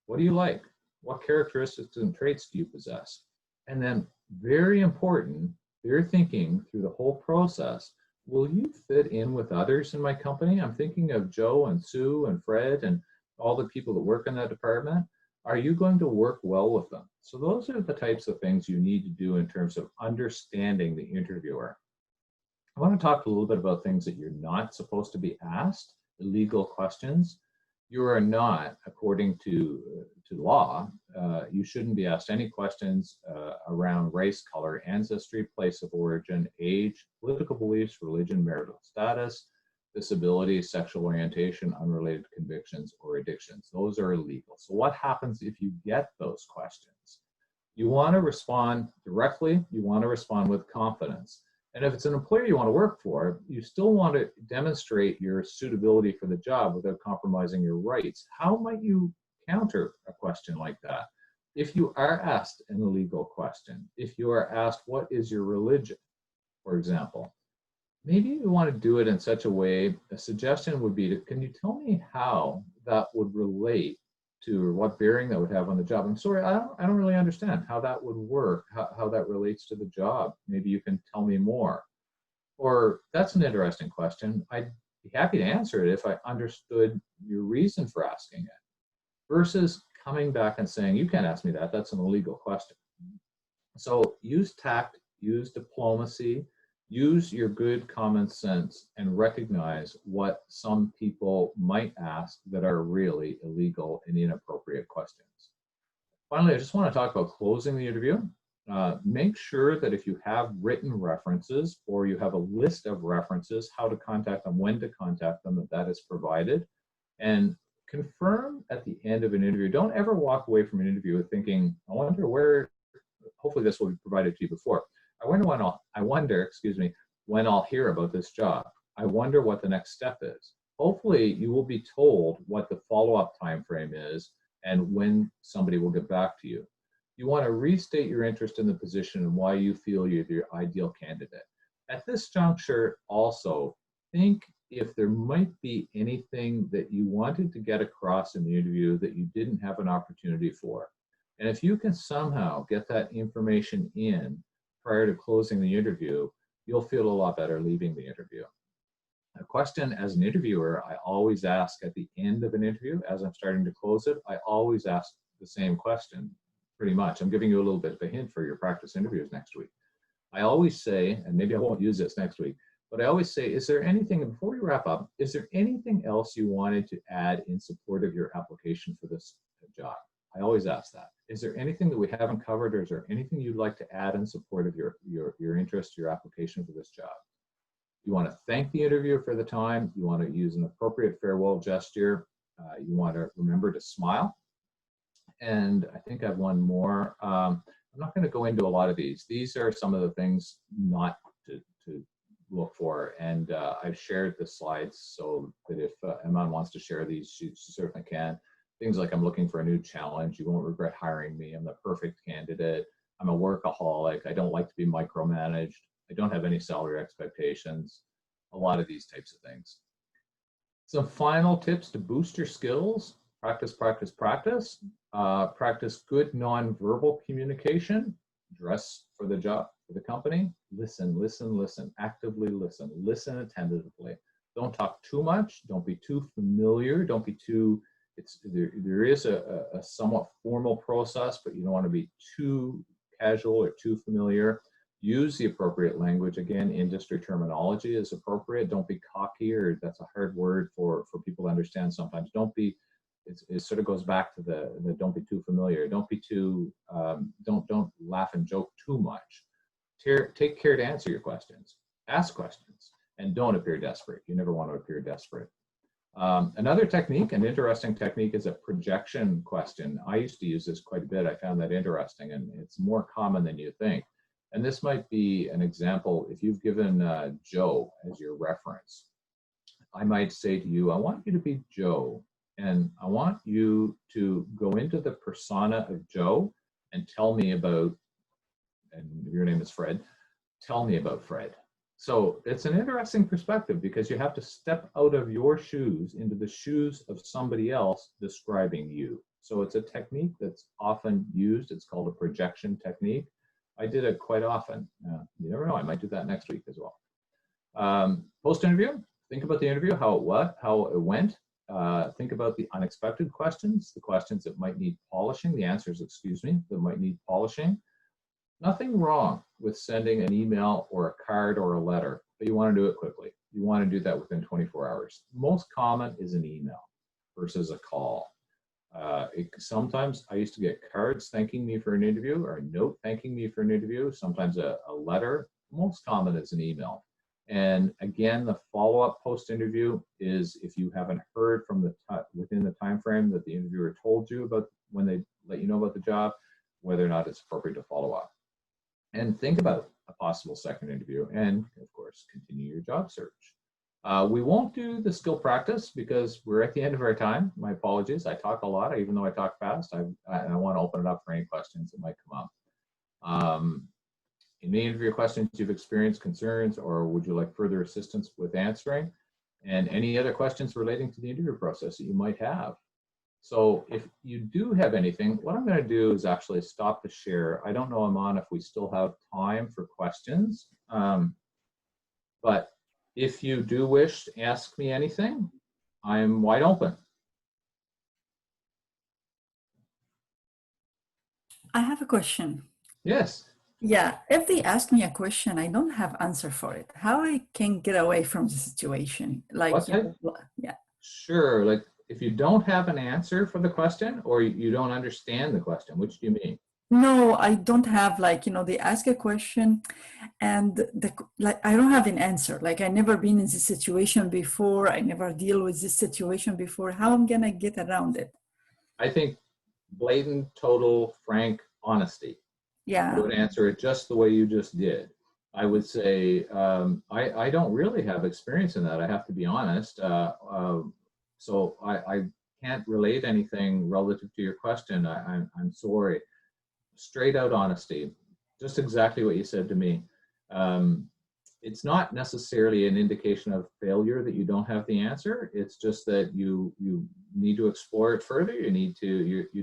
What do you like? What characteristics and traits do you possess? And then, very important, they're thinking through the whole process, will you fit in with others in my company? I'm thinking of Joe and Sue and Fred and all the people that work in that department. Are you going to work well with them? So those are the types of things you need to do in terms of understanding the interviewer. I want to talk a little bit about things that you're not supposed to be asked, illegal questions. You are not, according to law, you shouldn't be asked any questions around race, color, ancestry, place of origin, age, political beliefs, religion, marital status, disability, sexual orientation, unrelated convictions, or addictions. Those are illegal. So what happens if you get those questions? You want to respond directly. You want to respond with confidence. And if it's an employer you want to work for, you still want to demonstrate your suitability for the job without compromising your rights. How might you counter a question like that? If you are asked an illegal question, if you are asked, what is your religion, for example, maybe you want to do it in such a way, a suggestion would be, can you tell me how that would relate to, or what bearing that would have on the job? I'm sorry, I don't really understand how that would work, how that relates to the job. Maybe you can tell me more. Or that's an interesting question. I'd be happy to answer it if I understood your reason for asking it, versus coming back and saying, you can't ask me that, that's an illegal question. So use tact, use diplomacy, use your good common sense, and recognize what some people might ask that are really illegal and inappropriate questions. Finally, I just want to talk about closing the interview. Make sure that if you have written references or you have a list of references, how to contact them, when to contact them, that is provided. And confirm at the end of an interview. Don't ever walk away from an interview with thinking, I wonder where, hopefully this will be provided to you before. I wonder when I'll hear about this job. I wonder what the next step is. Hopefully you will be told what the follow-up time frame is and when somebody will get back to you. You want to restate your interest in the position and why you feel you're the ideal candidate. At this juncture, also, think if there might be anything that you wanted to get across in the interview that you didn't have an opportunity for. And if you can somehow get that information in prior to closing the interview, you'll feel a lot better leaving the interview. A question as an interviewer, I always ask at the end of an interview, as I'm starting to close it, I always ask the same question, pretty much. I'm giving you a little bit of a hint for your practice interviews next week. I always say, and maybe I won't use this next week, but I always say, is there anything, before we wrap up, is there anything else you wanted to add in support of your application for this job? I always ask that. Is there anything that we haven't covered, or is there anything you'd like to add in support of your interest, your application for this job? You want to thank the interviewer for the time. You want to use an appropriate farewell gesture. You want to remember to smile. And I think I have one more. I'm not going to go into a lot of these. These are some of the things not to look for. And I've shared the slides so that if Iman wants to share these, she certainly can. Things like, I'm looking for a new challenge. You won't regret hiring me. I'm the perfect candidate. I'm a workaholic. I don't like to be micromanaged. I don't have any salary expectations. A lot of these types of things. Some final tips to boost your skills. Practice, practice, practice. Practice good nonverbal communication. Dress for the job, for the company. Listen, listen, listen. Actively listen. Listen attentively. Don't talk too much. Don't be too familiar. Don't be too, there is a somewhat formal process, but you don't want to be too casual or too familiar. Use the appropriate language. Again, industry terminology is appropriate. Don't be cocky, or that's a hard word for people to understand sometimes. Don't be, it sort of goes back to the don't be too familiar. Don't be too, don't laugh and joke too much. Take care to answer your questions. Ask questions, and don't appear desperate. You never want to appear desperate. Another technique, an interesting technique, is a projection question. I used to use this quite a bit. I found that interesting, and it's more common than you think. And this might be an example. If you've given Joe as your reference, I might say to you, I want you to be Joe, and I want you to go into the persona of Joe and tell me about, and your name is Fred, tell me about Fred. So it's an interesting perspective, because you have to step out of your shoes into the shoes of somebody else describing you. So it's a technique that's often used. It's called a projection technique. I did it quite often. You never know, I might do that next week as well. Post-interview, think about the interview, how it went. Think about the unexpected questions, the questions that might need polishing, the answers, excuse me, that might need polishing. Nothing wrong with sending an email or a card or a letter, but you want to do it quickly. You want to do that within 24 hours. Most common is an email versus a call. Sometimes I used to get cards thanking me for an interview, or a note thanking me for an interview, sometimes a letter. Most common is an email. And again, the follow-up post-interview is if you haven't heard from within the time frame that the interviewer told you about when they let you know about the job, whether or not it's appropriate to follow up. And think about a possible second interview, and of course, continue your job search. We won't do the skill practice because we're at the end of our time. My apologies. I talk a lot, even though I talk fast. I want to open it up for any questions that might come up. In any of your questions you've experienced concerns, or would you like further assistance with answering? And any other questions relating to the interview process that you might have. So if you do have anything, what I'm going to do is actually stop the share. I don't know, Aman, if we still have time for questions, but if you do wish to ask me anything, I'm wide open. I have a question. Yes. Yeah, if they ask me a question, I don't have answer for it. How I can get away from the situation? Like, yeah. Sure. Like, if you don't have an answer for the question, or you don't understand the question, which do you mean? No, I don't have, like, they ask a question and I don't have an answer. Like, I never been in this situation before. I never deal with this situation before. How am I gonna get around it? I think blatant, total, frank honesty. Yeah. I would answer it just the way you just did. I would say, I don't really have experience in that. I have to be honest. So I can't relate anything relative to your question. I'm sorry. Straight out honesty, just exactly what you said to me. It's not necessarily an indication of failure that you don't have the answer. It's just that you need to explore it further. You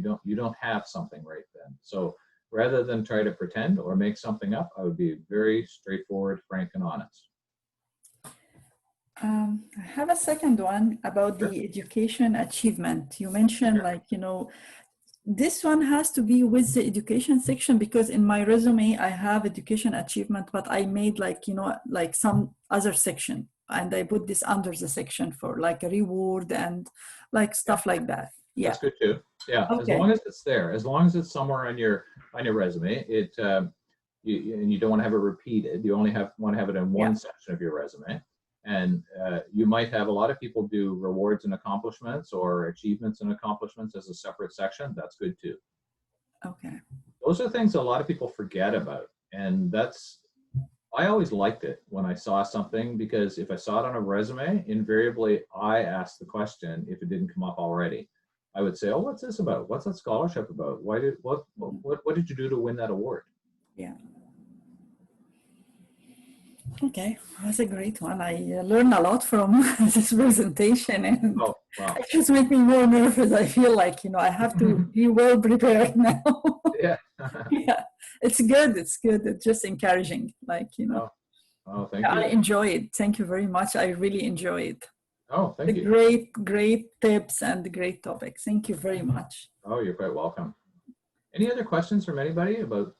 don't have something right then. So rather than try to pretend or make something up, I would be very straightforward, frank, and honest. I have a second one about the education achievement. You mentioned, like, this one has to be with the education section, because in my resume, I have education achievement, but I made like some other section, and I put this under the section for like a reward and like stuff like that. Yeah. That's good too. Yeah. Okay. As long as it's there, as long as it's somewhere on your resume, and you don't want to have it repeated. You only want to have it in one section of your resume. And you might have a lot of people do rewards and accomplishments or achievements and accomplishments as a separate section. That's good too. Okay. Those are things a lot of people forget about. And I always liked it when I saw something, because if I saw it on a resume, invariably I asked the question if it didn't come up already. I would say, oh, what's this about? What's that scholarship about? What did you do to win that award? Yeah. Okay, that's a great one. I learned a lot from this presentation, and it just makes me more nervous. I feel like, I have to be well prepared now. Yeah. Yeah, it's good. It's good. It's just encouraging, like, Oh, thank you. I enjoy it. Thank you very much. I really enjoy it. Oh, thank you. Great tips and great topics. Thank you very much. Oh, you're quite welcome. Any other questions from anybody about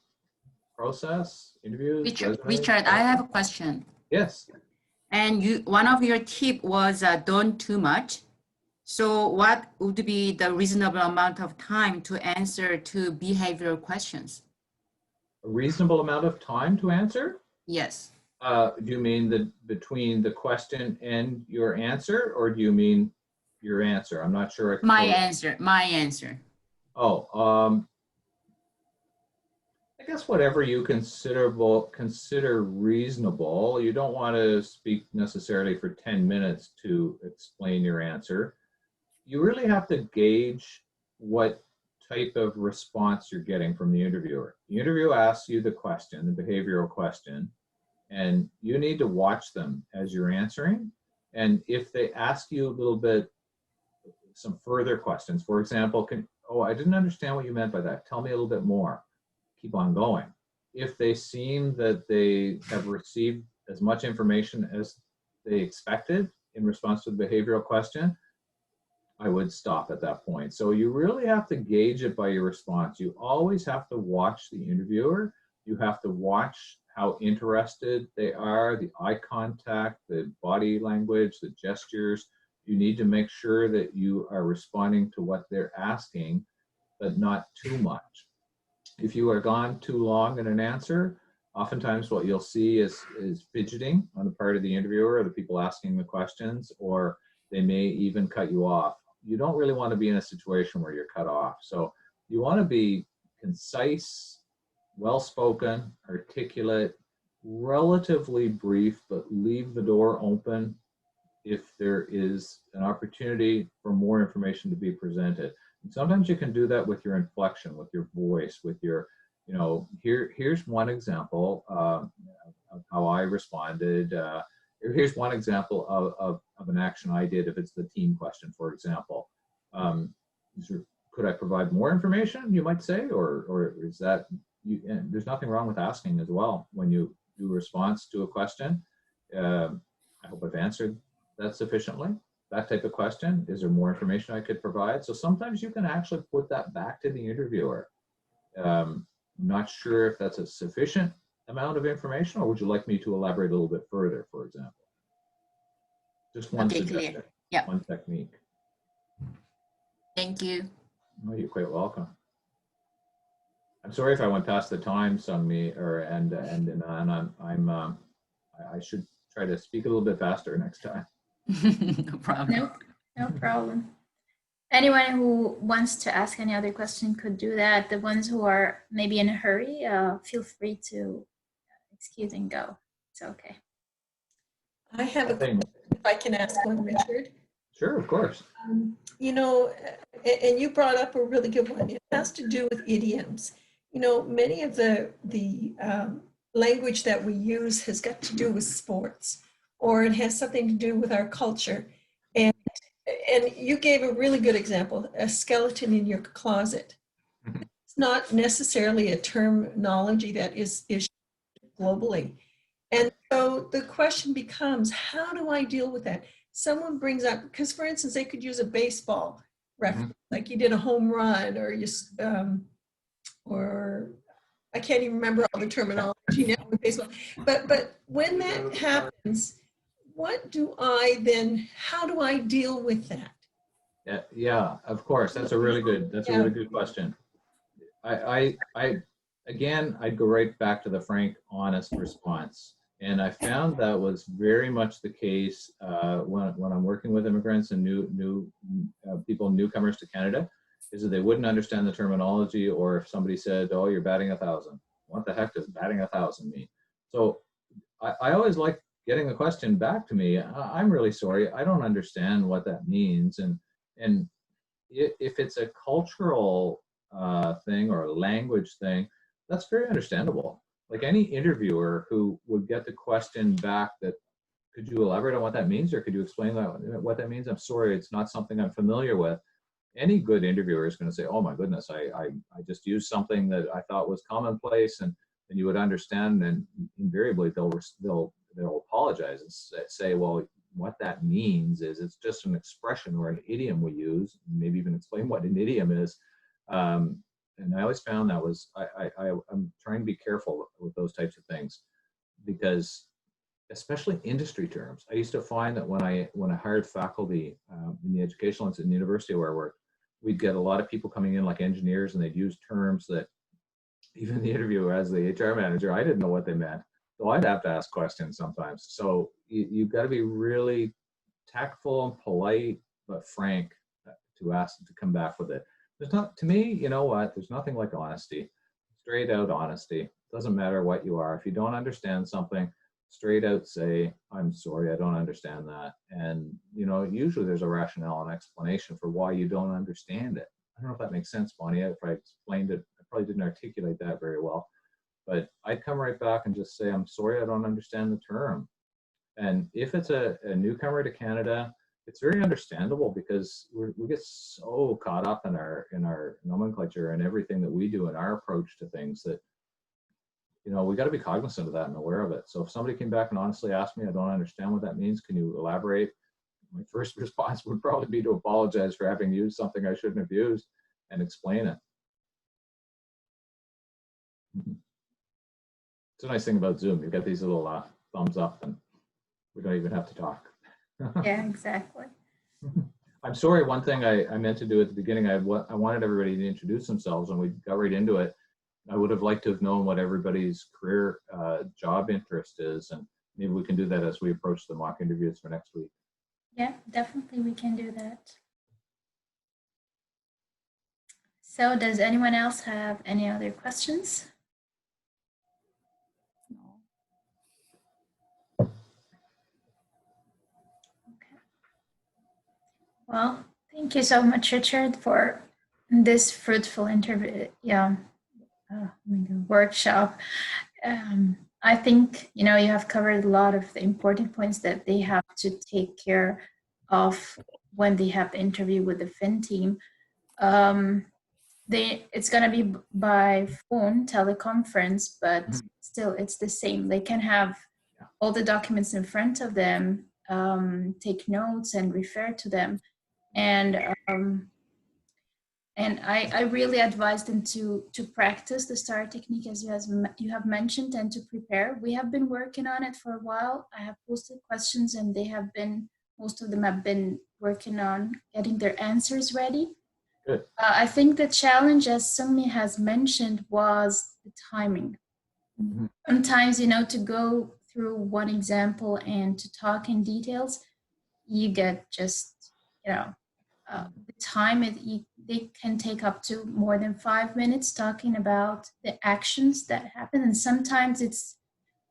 process, interviews? Richard, I have a question. Yes. And one of your tip was don't too much. So what would be the reasonable amount of time to answer to behavioral questions? A reasonable amount of time to answer? Yes. Do you mean between the question and your answer, or do you mean your answer? I'm not sure. My answer. Oh, I guess whatever you consider reasonable. You don't want to speak necessarily for 10 minutes to explain your answer. You really have to gauge what type of response you're getting from the interviewer. The interviewer asks you the question, the behavioral question, and you need to watch them as you're answering. And if they ask you a little bit, some further questions, for example, I didn't understand what you meant by that. Tell me a little bit more. Keep on going. If they seem that they have received as much information as they expected in response to the behavioral question, I would stop at that point. So you really have to gauge it by your response. You always have to watch the interviewer. You have to watch how interested they are, the eye contact, the body language, the gestures. You need to make sure that you are responding to what they're asking, but not too much. If you are gone too long in an answer, oftentimes what you'll see is fidgeting on the part of the interviewer or the people asking the questions, or they may even cut you off. You don't really want to be in a situation where you're cut off. So you want to be concise, well-spoken, articulate, relatively brief, but leave the door open if there is an opportunity for more information to be presented. And sometimes you can do that with your inflection, with your voice, with your, here's one example of how I responded. Here's one example of an action I did if it's the team question, for example. Could I provide more information, you might say, or is that, and there's nothing wrong with asking as well when you do a response to a question. I hope I've answered that sufficiently. That type of question. Is there more information I could provide? So sometimes you can actually put that back to the interviewer. I'm not sure if that's a sufficient amount of information, or would you like me to elaborate a little bit further, for example? Just one suggestion, clear. Yeah. one technique. Thank you. Oh, you're quite welcome. I'm sorry if I went past the time, Sungmi, I should try to speak a little bit faster next time. No problem. No problem. Anyone who wants to ask any other question could do that. The ones who are maybe in a hurry, feel free to excuse and go. It's okay. I have a question, if I can ask one, Richard. Sure, of course. You know, and you brought up a really good one. It has to do with idioms. You know, many of the language that we use has got to do with sports, or it has something to do with our culture. And you gave a really good example, a skeleton in your closet. It's not necessarily a terminology that is globally. And so the question becomes, how do I deal with that? Someone brings up, because for instance, they could use a baseball reference, like you did a home run, or you, or I can't even remember all the terminology now with baseball. But when that happens, what do I then, how do I deal with that? Yeah, of course. That's a really good question. Again, I'd go right back to the frank, honest response. And I found that was very much the case when I'm working with immigrants and new people, newcomers to Canada, is that they wouldn't understand the terminology, or if somebody said, "Oh, you're batting 1,000," what the heck does batting 1,000 mean? So I always like getting the question back to me. I'm really sorry, I don't understand what that means. And if it's a cultural thing or a language thing, that's very understandable. Like any interviewer who would get the question back that, could you elaborate on what that means, or could you explain what that means? I'm sorry, it's not something I'm familiar with. Any good interviewer is going to say, oh my goodness, I just used something that I thought was commonplace, and you would understand, and invariably they'll apologize and say, well, what that means is it's just an expression or an idiom we use, maybe even explain what an idiom is. And I always found that was, I'm trying to be careful with those types of things, because especially industry terms. I used to find that when I hired faculty in the educational institute in the university where I worked, we'd get a lot of people coming in like engineers, and they'd use terms that even the interviewer, as the HR manager, I didn't know what they meant. So I'd have to ask questions sometimes. So you've got to be really tactful and polite, but frank to ask, to come back with it. There's not, to me, you know what, there's nothing like honesty, straight out honesty. Doesn't matter what you are. If you don't understand something, straight out say, I'm sorry, I don't understand that. And, usually there's a rationale and explanation for why you don't understand it. I don't know if that makes sense, Bonnie. If I explained it, I probably didn't articulate that very well. But I'd come right back and just say, I'm sorry, I don't understand the term. And if it's a newcomer to Canada, it's very understandable, because we get so caught up in our nomenclature and everything that we do in our approach to things that, we got to be cognizant of that and aware of it. So if somebody came back and honestly asked me, I don't understand what that means, can you elaborate? My first response would probably be to apologize for having used something I shouldn't have used and explain it. It's a nice thing about Zoom. You've got these little thumbs up, and we don't even have to talk. Yeah, exactly. I'm sorry, one thing I meant to do at the beginning, I wanted everybody to introduce themselves, and we got right into it. I would have liked to have known what everybody's career job interest is, and maybe we can do that as we approach the mock interviews for next week. Yeah, definitely we can do that. So does anyone else have any other questions? Okay. Well, thank you so much, Richard, for this fruitful interview. Workshop. I think you have covered a lot of the important points that they have to take care of when they have the interview with the Fin team. It's going to be by phone teleconference, but still it's the same. They can have all the documents in front of them, take notes and refer to them. And I really advise them to practice the STAR technique as you have mentioned, and to prepare. We have been working on it for a while. I have posted questions, and most of them have been working on getting their answers ready. Good. I think the challenge, as Sungmi has mentioned, was the timing. Sometimes, to go through one example and to talk in details, you get just, the time they can take up to more than 5 minutes talking about the actions that happen. And sometimes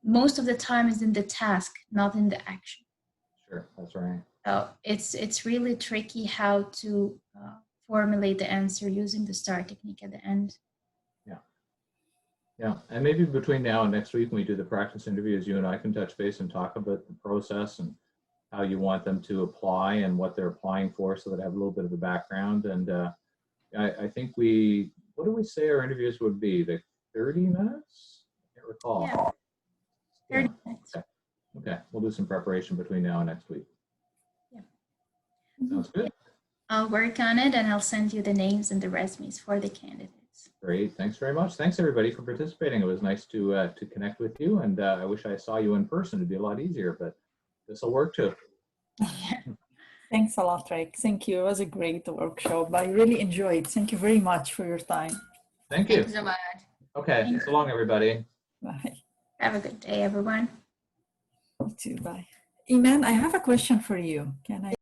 most of the time is in the task, not in the action. Sure, that's right. So it's really tricky how to formulate the answer using the STAR technique at the end. Yeah, and maybe between now and next week when we do the practice interviews, you and I can touch base and talk about the process and how you want them to apply and what they're applying for, so that I have a little bit of a background. And I think what do we say our interviews would be? Like 30 minutes? I can't recall. Yeah, 30 minutes. Okay, we'll do some preparation between now and next week. Yeah. Sounds good. I'll work on it, and I'll send you the names and the resumes for the candidates. Great, thanks very much. Thanks everybody for participating. It was nice to connect with you, and I wish I saw you in person. It'd be a lot easier, but this will work too. Thanks a lot, Rick. Thank you. It was a great workshop. I really enjoyed. Thank you very much for your time. Thank you. Thank you so much. Okay, so long everybody. Bye. Have a good day, everyone. You too. Bye. Iman, I have a question for you. Can I